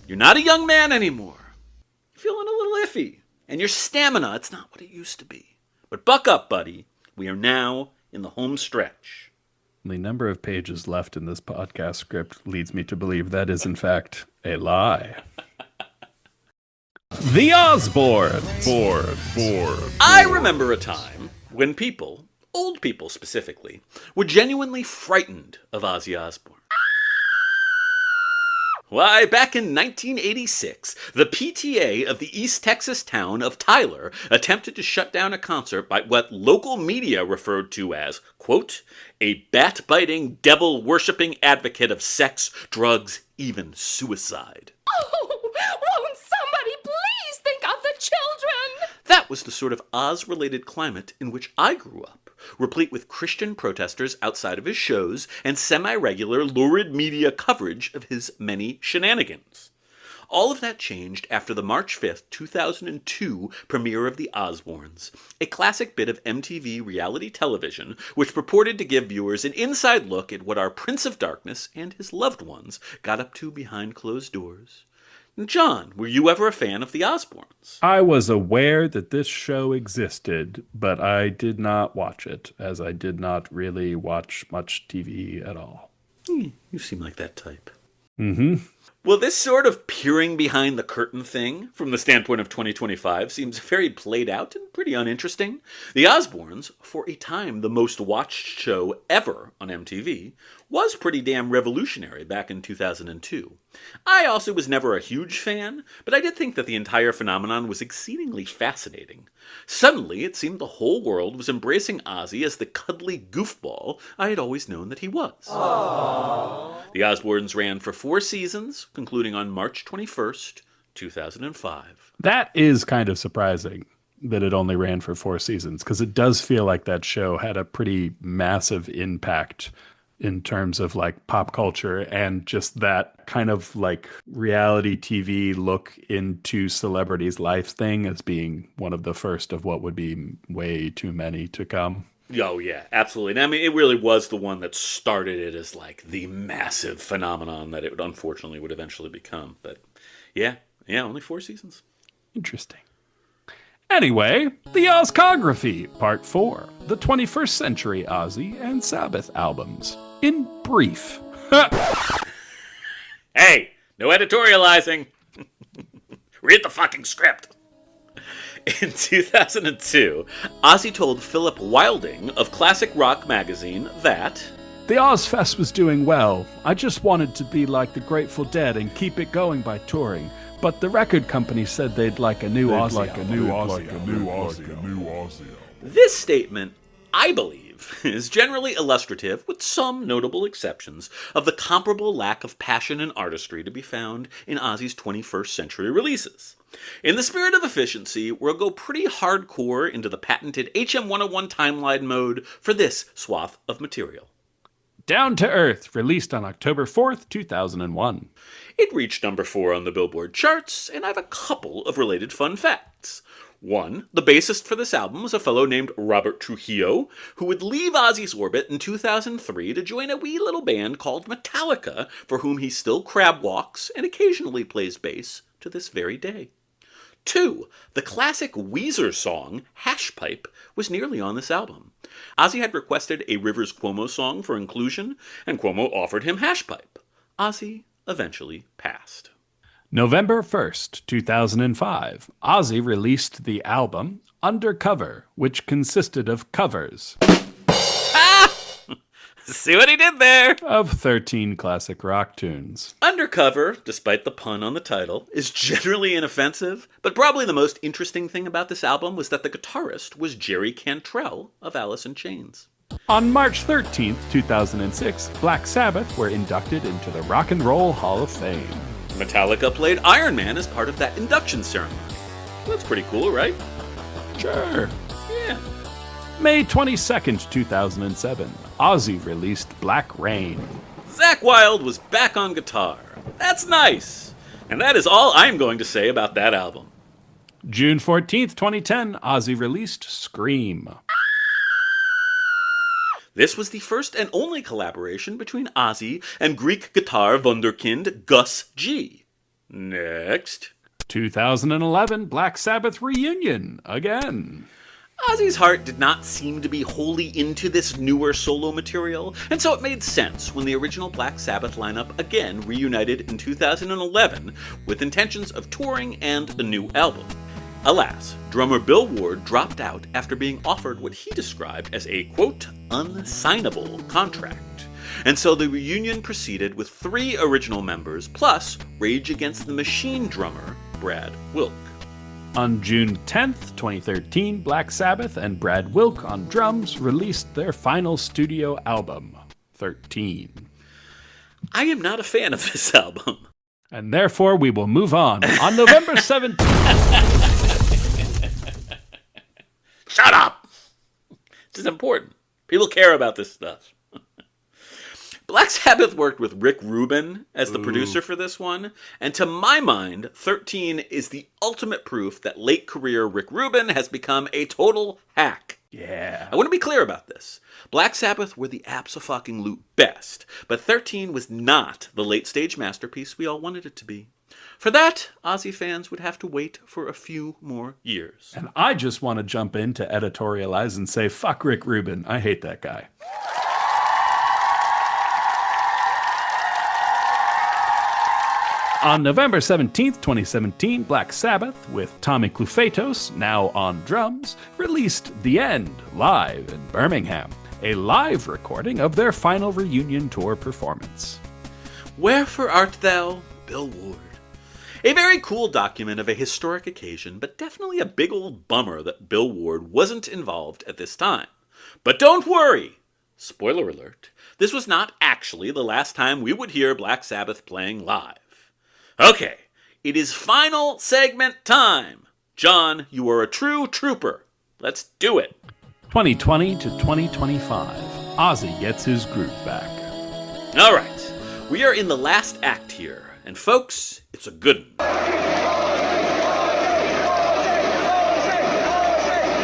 You're not a young man anymore. You're feeling a little iffy, and your stamina, it's not what it used to be. But buck up, buddy. We are now in the home stretch. The number of pages left in this podcast script leads me to believe that is, in fact, a lie. The Osbournes. I remember a time when people, old people specifically, were genuinely frightened of Ozzy Osbourne. Why, back in 1986, the PTA of the East Texas town of Tyler attempted to shut down a concert by what local media referred to as, quote, a bat-biting, devil-worshipping advocate of sex, drugs, even suicide. Oh, won't somebody please think of the children? That was the sort of Oz-related climate in which I grew up, replete with Christian protesters outside of his shows and semi-regular lurid media coverage of his many shenanigans. All of that changed after the March 5th, 2002 premiere of The Osbournes, a classic bit of MTV reality television which purported to give viewers an inside look at what our Prince of Darkness and his loved ones got up to behind closed doors. John, were you ever a fan of The Osbournes? I was aware that this show existed, but I did not watch it, as I did not really watch much TV at all. You seem like that type. Mm-hmm. Well, this sort of peering behind the curtain thing, from the standpoint of 2025, seems very played out and pretty uninteresting. The Osbournes, for a time the most watched show ever on MTV, was pretty damn revolutionary back in 2002. I also was never a huge fan, but I did think that the entire phenomenon was exceedingly fascinating. Suddenly, it seemed the whole world was embracing Ozzy as the cuddly goofball I had always known that he was. Aww. The Osbournes ran for 4 seasons, concluding on March 21st, 2005. That is kind of surprising that it only ran for 4 seasons, because it does feel like that show had a pretty massive impact in terms of like pop culture and just that kind of like reality TV look into celebrities' life thing as being one of the first of what would be way too many to come. Oh, yeah, absolutely. And I mean, it really was the one that started it as like the massive phenomenon that it would unfortunately would eventually become. But yeah, only 4 seasons. Interesting. Anyway, the Ozcography, Part 4, the 21st Century Ozzy and Sabbath albums. In brief. Hey, no editorializing. Read the fucking script. In 2002, Ozzy told Philip Wilding of Classic Rock magazine that, The Ozfest was doing well. I just wanted to be like the Grateful Dead and keep it going by touring. But the record company said they'd like a new Ozzy album. This statement, I believe, is generally illustrative, with some notable exceptions, of the comparable lack of passion and artistry to be found in Ozzy's 21st century releases. In the spirit of efficiency, we'll go pretty hardcore into the patented HM101 timeline mode for this swath of material. Down to Earth, released on October 4th, 2001. It reached number 4 on the Billboard charts, and I have a couple of related fun facts. One, the bassist for this album was a fellow named Robert Trujillo, who would leave Ozzy's orbit in 2003 to join a wee little band called Metallica, for whom he still crab walks and occasionally plays bass to this very day. 2, the classic Weezer song, Hash Pipe, was nearly on this album. Ozzy had requested a Rivers Cuomo song for inclusion, and Cuomo offered him Hash Pipe. Ozzy eventually passed. November 1st, 2005, Ozzy released the album Undercover, which consisted of covers. See what he did there? Of 13 classic rock tunes. Undercover, despite the pun on the title, is generally inoffensive, but probably the most interesting thing about this album was that the guitarist was Jerry Cantrell of Alice in Chains. On March 13th, 2006, Black Sabbath were inducted into the Rock and Roll Hall of Fame. Metallica played Iron Man as part of that induction ceremony. That's pretty cool, right? Sure. Yeah. May 22nd, 2007, Ozzy released Black Rain. Zakk Wylde was back on guitar. That's nice. And that is all I'm going to say about that album. June 14th, 2010, Ozzy released Scream. This was the first and only collaboration between Ozzy and Greek guitar wunderkind Gus G. Next. 2011, Black Sabbath reunion, again. Ozzy's heart did not seem to be wholly into this newer solo material, and so it made sense when the original Black Sabbath lineup again reunited in 2011 with intentions of touring and a new album. Alas, drummer Bill Ward dropped out after being offered what he described as a, quote, unsignable contract. And so the reunion proceeded with 3 original members, plus Rage Against the Machine drummer Brad Wilk. On June 10th, 2013, Black Sabbath and Brad Wilk on drums released their final studio album, 13. I am not a fan of this album. And therefore, we will move on. On November 17th... Shut up! This is important. People care about this stuff. Black Sabbath worked with Rick Rubin as the producer for this one, and to my mind, 13 is the ultimate proof that late career Rick Rubin has become a total hack. Yeah. I want to be clear about this. Black Sabbath were the abso-fucking-loot best, but 13 was not the late-stage masterpiece we all wanted it to be. For that, Ozzy fans would have to wait for a few more years. And I just want to jump in to editorialize and say, fuck Rick Rubin. I hate that guy. On November 17th, 2017, Black Sabbath, with Tommy Clufetos, now on drums, released The End, live in Birmingham, a live recording of their final reunion tour performance. Wherefore art thou, Bill Ward? A very cool document of a historic occasion, but definitely a big old bummer that Bill Ward wasn't involved at this time. But don't worry! Spoiler alert, this was not actually the last time we would hear Black Sabbath playing live. Okay, it is final segment time. John, you are a true trooper. Let's do it. 2020 to 2025. Ozzy gets his groove back. All right, we are in the last act here. And folks, it's a good one.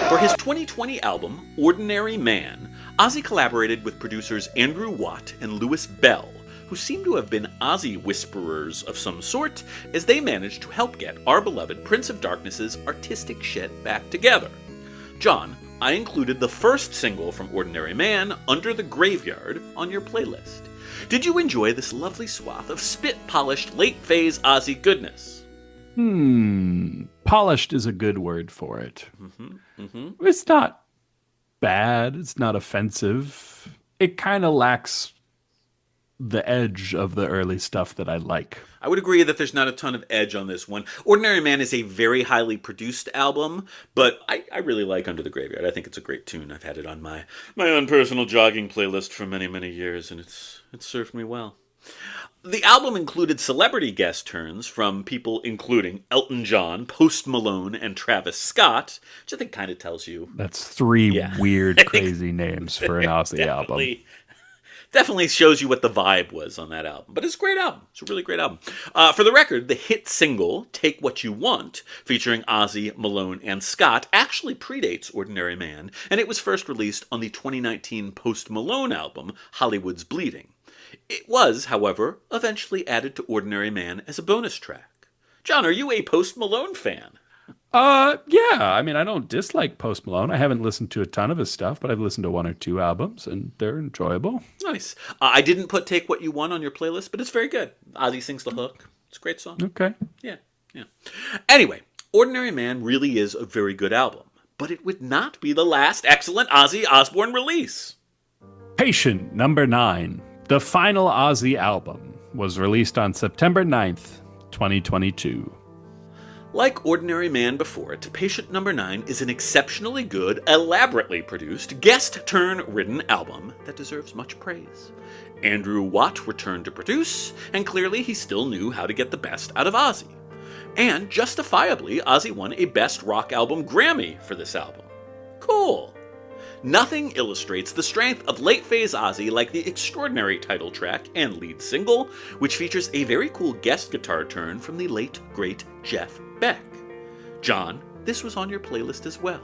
For his 2020 album, Ordinary Man, Ozzy collaborated with producers Andrew Watt and Louis Bell, who seem to have been Ozzy whisperers of some sort, as they managed to help get our beloved Prince of Darkness's artistic shit back together. John, I included the first single from Ordinary Man, Under the Graveyard, on your playlist. Did you enjoy this lovely swath of spit-polished late-phase Ozzy goodness? Polished is a good word for it. It's not bad. It's not offensive. It kind of lacks the edge of the early stuff that I like. I would agree that there's not a ton of edge on this one. Ordinary Man is a very highly produced album, but I really like Under the Graveyard. I think it's a great tune. I've had it on my own personal jogging playlist for many, many years, and it's served me well. The album included celebrity guest turns from people including Elton John, Post Malone, and Travis Scott, which I think kind of tells you. That's three weird, crazy names for an Ozzy album. Definitely shows you what the vibe was on that album. But it's a great album. It's a really great album. For the record, the hit single, Take What You Want, featuring Ozzy, Malone, and Scott, actually predates Ordinary Man, and it was first released on the 2019 Post Malone album, Hollywood's Bleeding. It was, however, eventually added to Ordinary Man as a bonus track. John, are you a Post Malone fan? Yeah. I mean, I don't dislike Post Malone. I haven't listened to a ton of his stuff, but I've listened to one or two albums, and they're enjoyable. Nice. I didn't put Take What You Want on your playlist, but it's very good. Ozzy sings the hook. It's a great song. Okay. Yeah. Anyway, Ordinary Man really is a very good album, but it would not be the last excellent Ozzy Osbourne release. Patient number 9, the final Ozzy album, was released on September 9th, 2022. Like Ordinary Man before it, Patient Number 9 is an exceptionally good, elaborately produced, guest-turn-written album that deserves much praise. Andrew Watt returned to produce, and clearly he still knew how to get the best out of Ozzy. And justifiably, Ozzy won a Best Rock Album Grammy for this album. Cool. Nothing illustrates the strength of late-phase Ozzy like the extraordinary title track and lead single, which features a very cool guest guitar turn from the late, great Jeff Beck. John, this was on your playlist as well.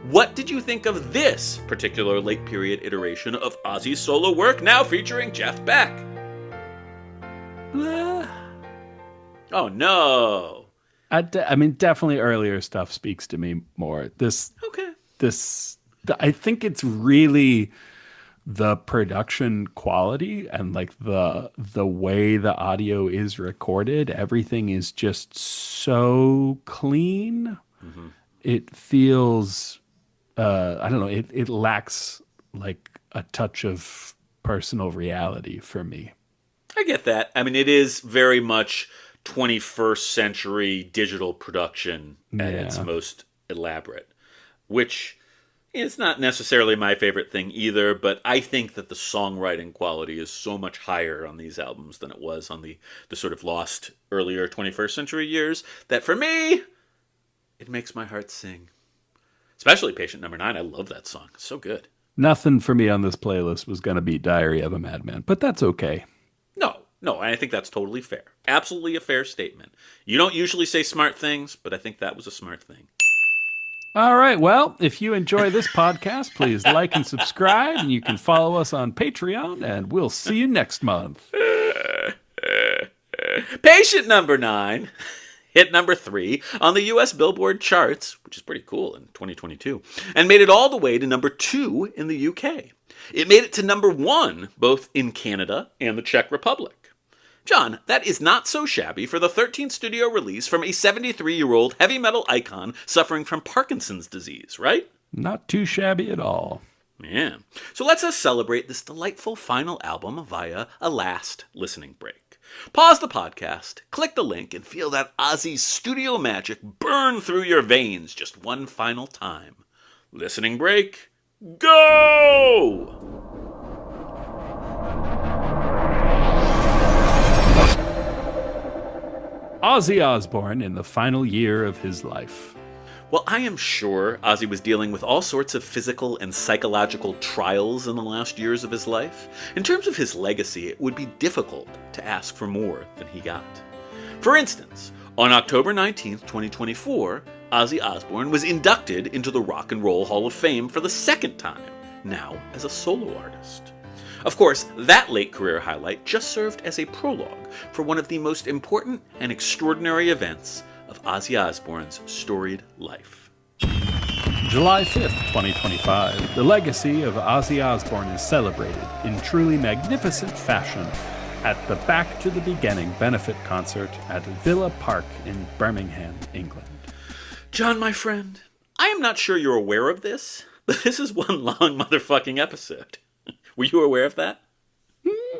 What did you think of this particular late-period iteration of Ozzy's solo work, now featuring Jeff Beck? Oh, no. I mean, definitely earlier stuff speaks to me more. I think it's really the production quality and like the way the audio is recorded. Everything is just so clean. Mm-hmm. It feels, I don't know, it lacks like a touch of personal reality for me. I get that. I mean, it is very much 21st century digital production at its most elaborate, which... It's not necessarily my favorite thing either, but I think that the songwriting quality is so much higher on these albums than it was on the sort of lost earlier 21st century years that for me, it makes my heart sing. Especially Patient Number 9. I love that song. It's so good. Nothing for me on this playlist was going to be Diary of a Madman, but that's okay. No, I think that's totally fair. Absolutely a fair statement. You don't usually say smart things, but I think that was a smart thing. All right. Well, if you enjoy this podcast, please like and subscribe, and you can follow us on Patreon, and we'll see you next month. Patient Number 9 hit number 3 on the U.S. Billboard charts, which is pretty cool in 2022, and made it all the way to number 2 in the U.K. It made it to number 1 both in Canada and the Czech Republic. John, that is not so shabby for the 13th studio release from a 73-year-old heavy metal icon suffering from Parkinson's disease, right? Not too shabby at all. Yeah. So let's us celebrate this delightful final album via a last listening break. Pause the podcast, click the link, and feel that Ozzy's studio magic burn through your veins just one final time. Listening break, go! Ozzy Osbourne in the final year of his life. Well, I am sure Ozzy was dealing with all sorts of physical and psychological trials in the last years of his life. In terms of his legacy, it would be difficult to ask for more than he got. For instance, on October 19th, 2024, Ozzy Osbourne was inducted into the Rock and Roll Hall of Fame for the second time, now as a solo artist. Of course, that late career highlight just served as a prologue for one of the most important and extraordinary events of Ozzy Osbourne's storied life. July 5th, 2025, the legacy of Ozzy Osbourne is celebrated in truly magnificent fashion at the Back to the Beginning benefit concert at Villa Park in Birmingham, England. John, my friend, I am not sure you're aware of this, but this is one long motherfucking episode. Were you aware of that?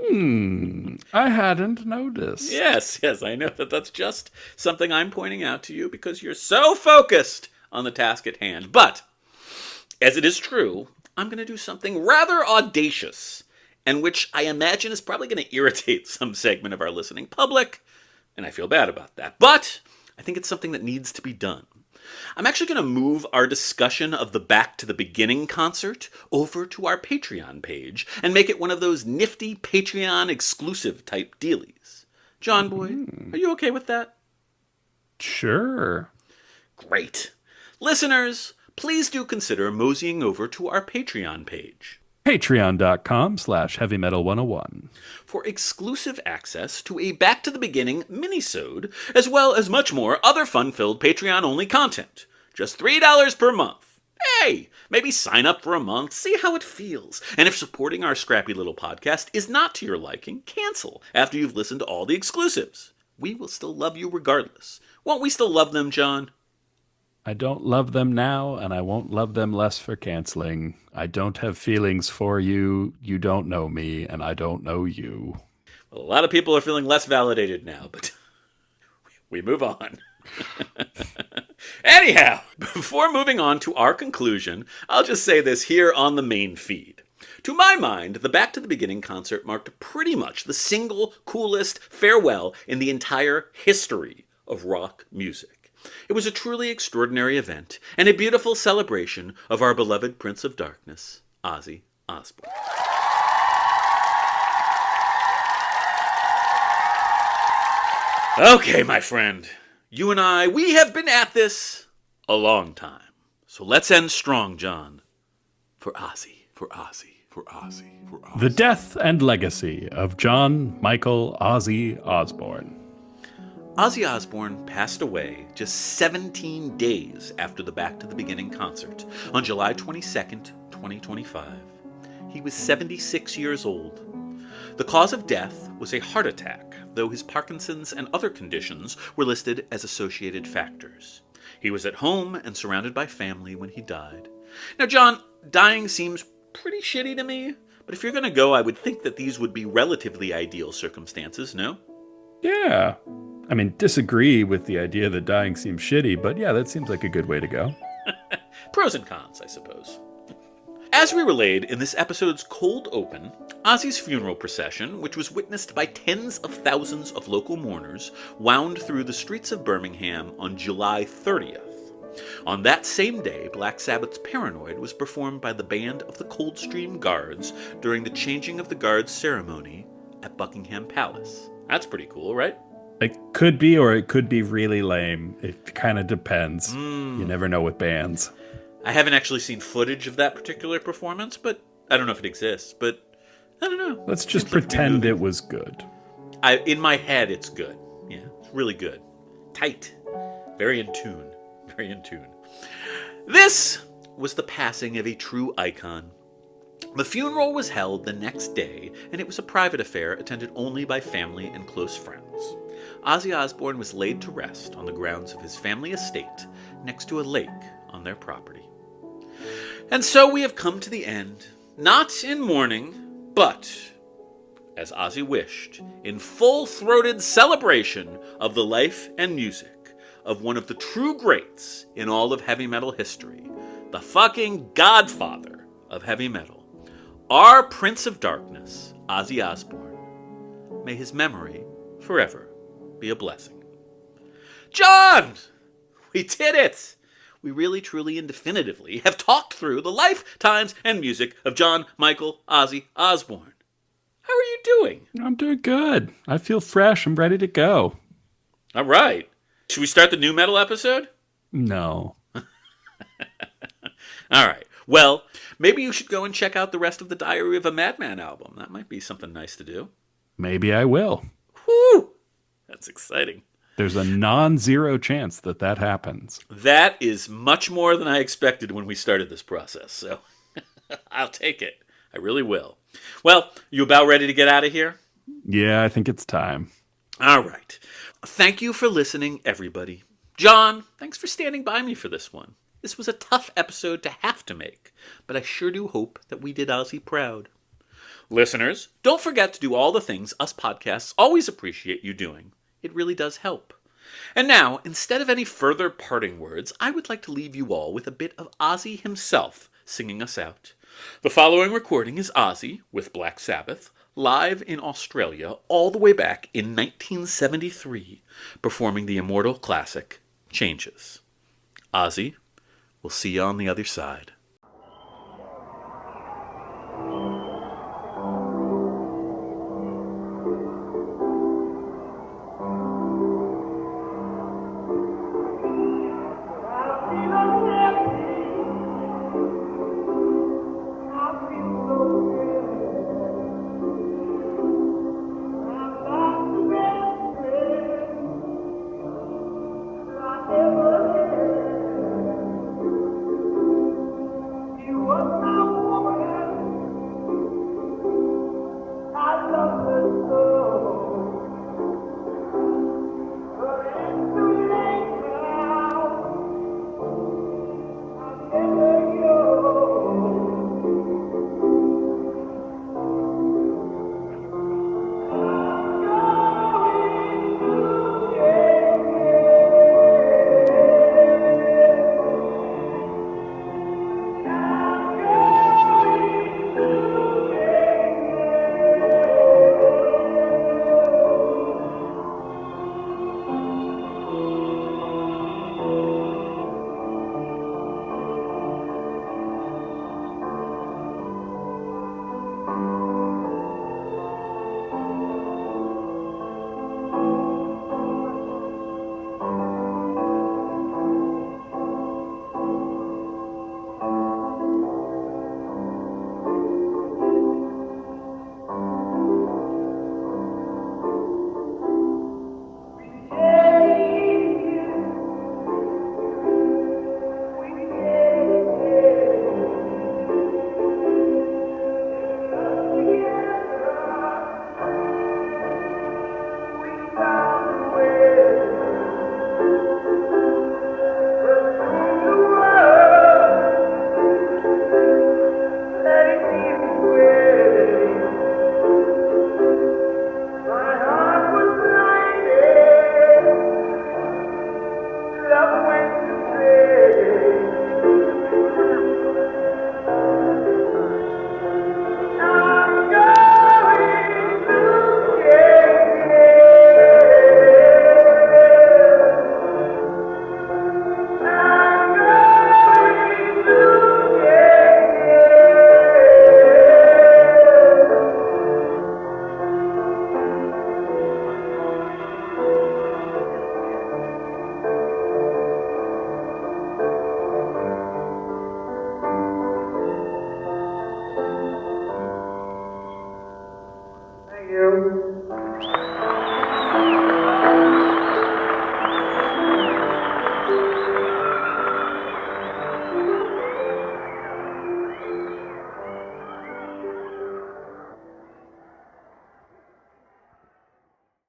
I hadn't noticed. Yes, I know that's just something I'm pointing out to you because you're so focused on the task at hand. But, as it is true, I'm going to do something rather audacious, and which I imagine is probably going to irritate some segment of our listening public, and I feel bad about that. But I think it's something that needs to be done. I'm actually going to move our discussion of the Back to the Beginning concert over to our Patreon page and make it one of those nifty Patreon exclusive type dealies. John Boy, are you okay with that? Sure. Great. Listeners, please do consider moseying over to our Patreon page. Patreon.com/HeavyMetal101 for exclusive access to a Back to the Beginning minisode, as well as much more other fun-filled Patreon-only content. Just $3 per month. Hey, maybe sign up for a month, see how it feels. And if supporting our scrappy little podcast is not to your liking, cancel after you've listened to all the exclusives. We will still love you regardless. Won't we still love them, John? I don't love them now, and I won't love them less for canceling. I don't have feelings for you. You don't know me, and I don't know you. Well, a lot of people are feeling less validated now, but we move on. Anyhow, before moving on to our conclusion, I'll just say this here on the main feed. To my mind, the Back to the Beginning concert marked pretty much the single coolest farewell in the entire history of rock music. It was a truly extraordinary event, and a beautiful celebration of our beloved Prince of Darkness, Ozzy Osbourne. Okay, my friend, you and I, we have been at this a long time. So let's end strong, John. For Ozzy, for Ozzy, for Ozzy, for Ozzy. The death and legacy of John Michael Ozzy Osbourne. Ozzy Osbourne passed away just 17 days after the Back to the Beginning concert on July 22nd, 2025. He was 76 years old. The cause of death was a heart attack, though his Parkinson's and other conditions were listed as associated factors. He was at home and surrounded by family when he died. Now, John, dying seems pretty shitty to me, but if you're going to go, I would think that these would be relatively ideal circumstances, no? Yeah. I mean, disagree with the idea that dying seems shitty, but yeah, that seems like a good way to go. Pros and cons, I suppose. As we relayed in this episode's cold open, Ozzy's funeral procession, which was witnessed by tens of thousands of local mourners, wound through the streets of Birmingham on July 30th. On that same day, Black Sabbath's Paranoid was performed by the band of the Coldstream Guards during the changing of the guards ceremony at Buckingham Palace. That's pretty cool, right? It could be, or it could be really lame. It kind of depends. You never know with bands. I haven't actually seen footage of that particular performance, but I don't know if it exists, but I don't know. Let's just pretend it was good. In my head, it's good. Yeah, it's really good. Tight. Very in tune. Very in tune. This was the passing of a true icon. The funeral was held the next day, and it was a private affair attended only by family and close friends. Ozzy Osbourne was laid to rest on the grounds of his family estate next to a lake on their property. And so we have come to the end, not in mourning, but, as Ozzy wished, in full-throated celebration of the life and music of one of the true greats in all of heavy metal history, the fucking godfather of heavy metal, our Prince of Darkness, Ozzy Osbourne. May his memory forever be a blessing. John! We did it! We really, truly, and definitively have talked through the life, times, and music of John Michael Ozzy Osbourne. How are you doing? I'm doing good. I feel fresh. I'm ready to go. All right. Should we start the new metal episode? No. All right. Well, maybe you should go and check out the rest of the Diary of a Madman album. That might be something nice to do. Maybe I will. Whew! That's exciting. There's a non-zero chance that happens. That is much more than I expected when we started this process, so I'll take it. I really will. Well, you about ready to get out of here? Yeah, I think it's time. All right. Thank you for listening, everybody. John, thanks for standing by me for this one. This was a tough episode to have to make, but I sure do hope that we did Ozzy proud. Listeners, don't forget to do all the things us podcasts always appreciate you doing. It really does help. And now, instead of any further parting words, I would like to leave you all with a bit of Ozzy himself singing us out. The following recording is Ozzy with Black Sabbath, live in Australia all the way back in 1973, performing the immortal classic, Changes. Ozzy, we'll see you on the other side.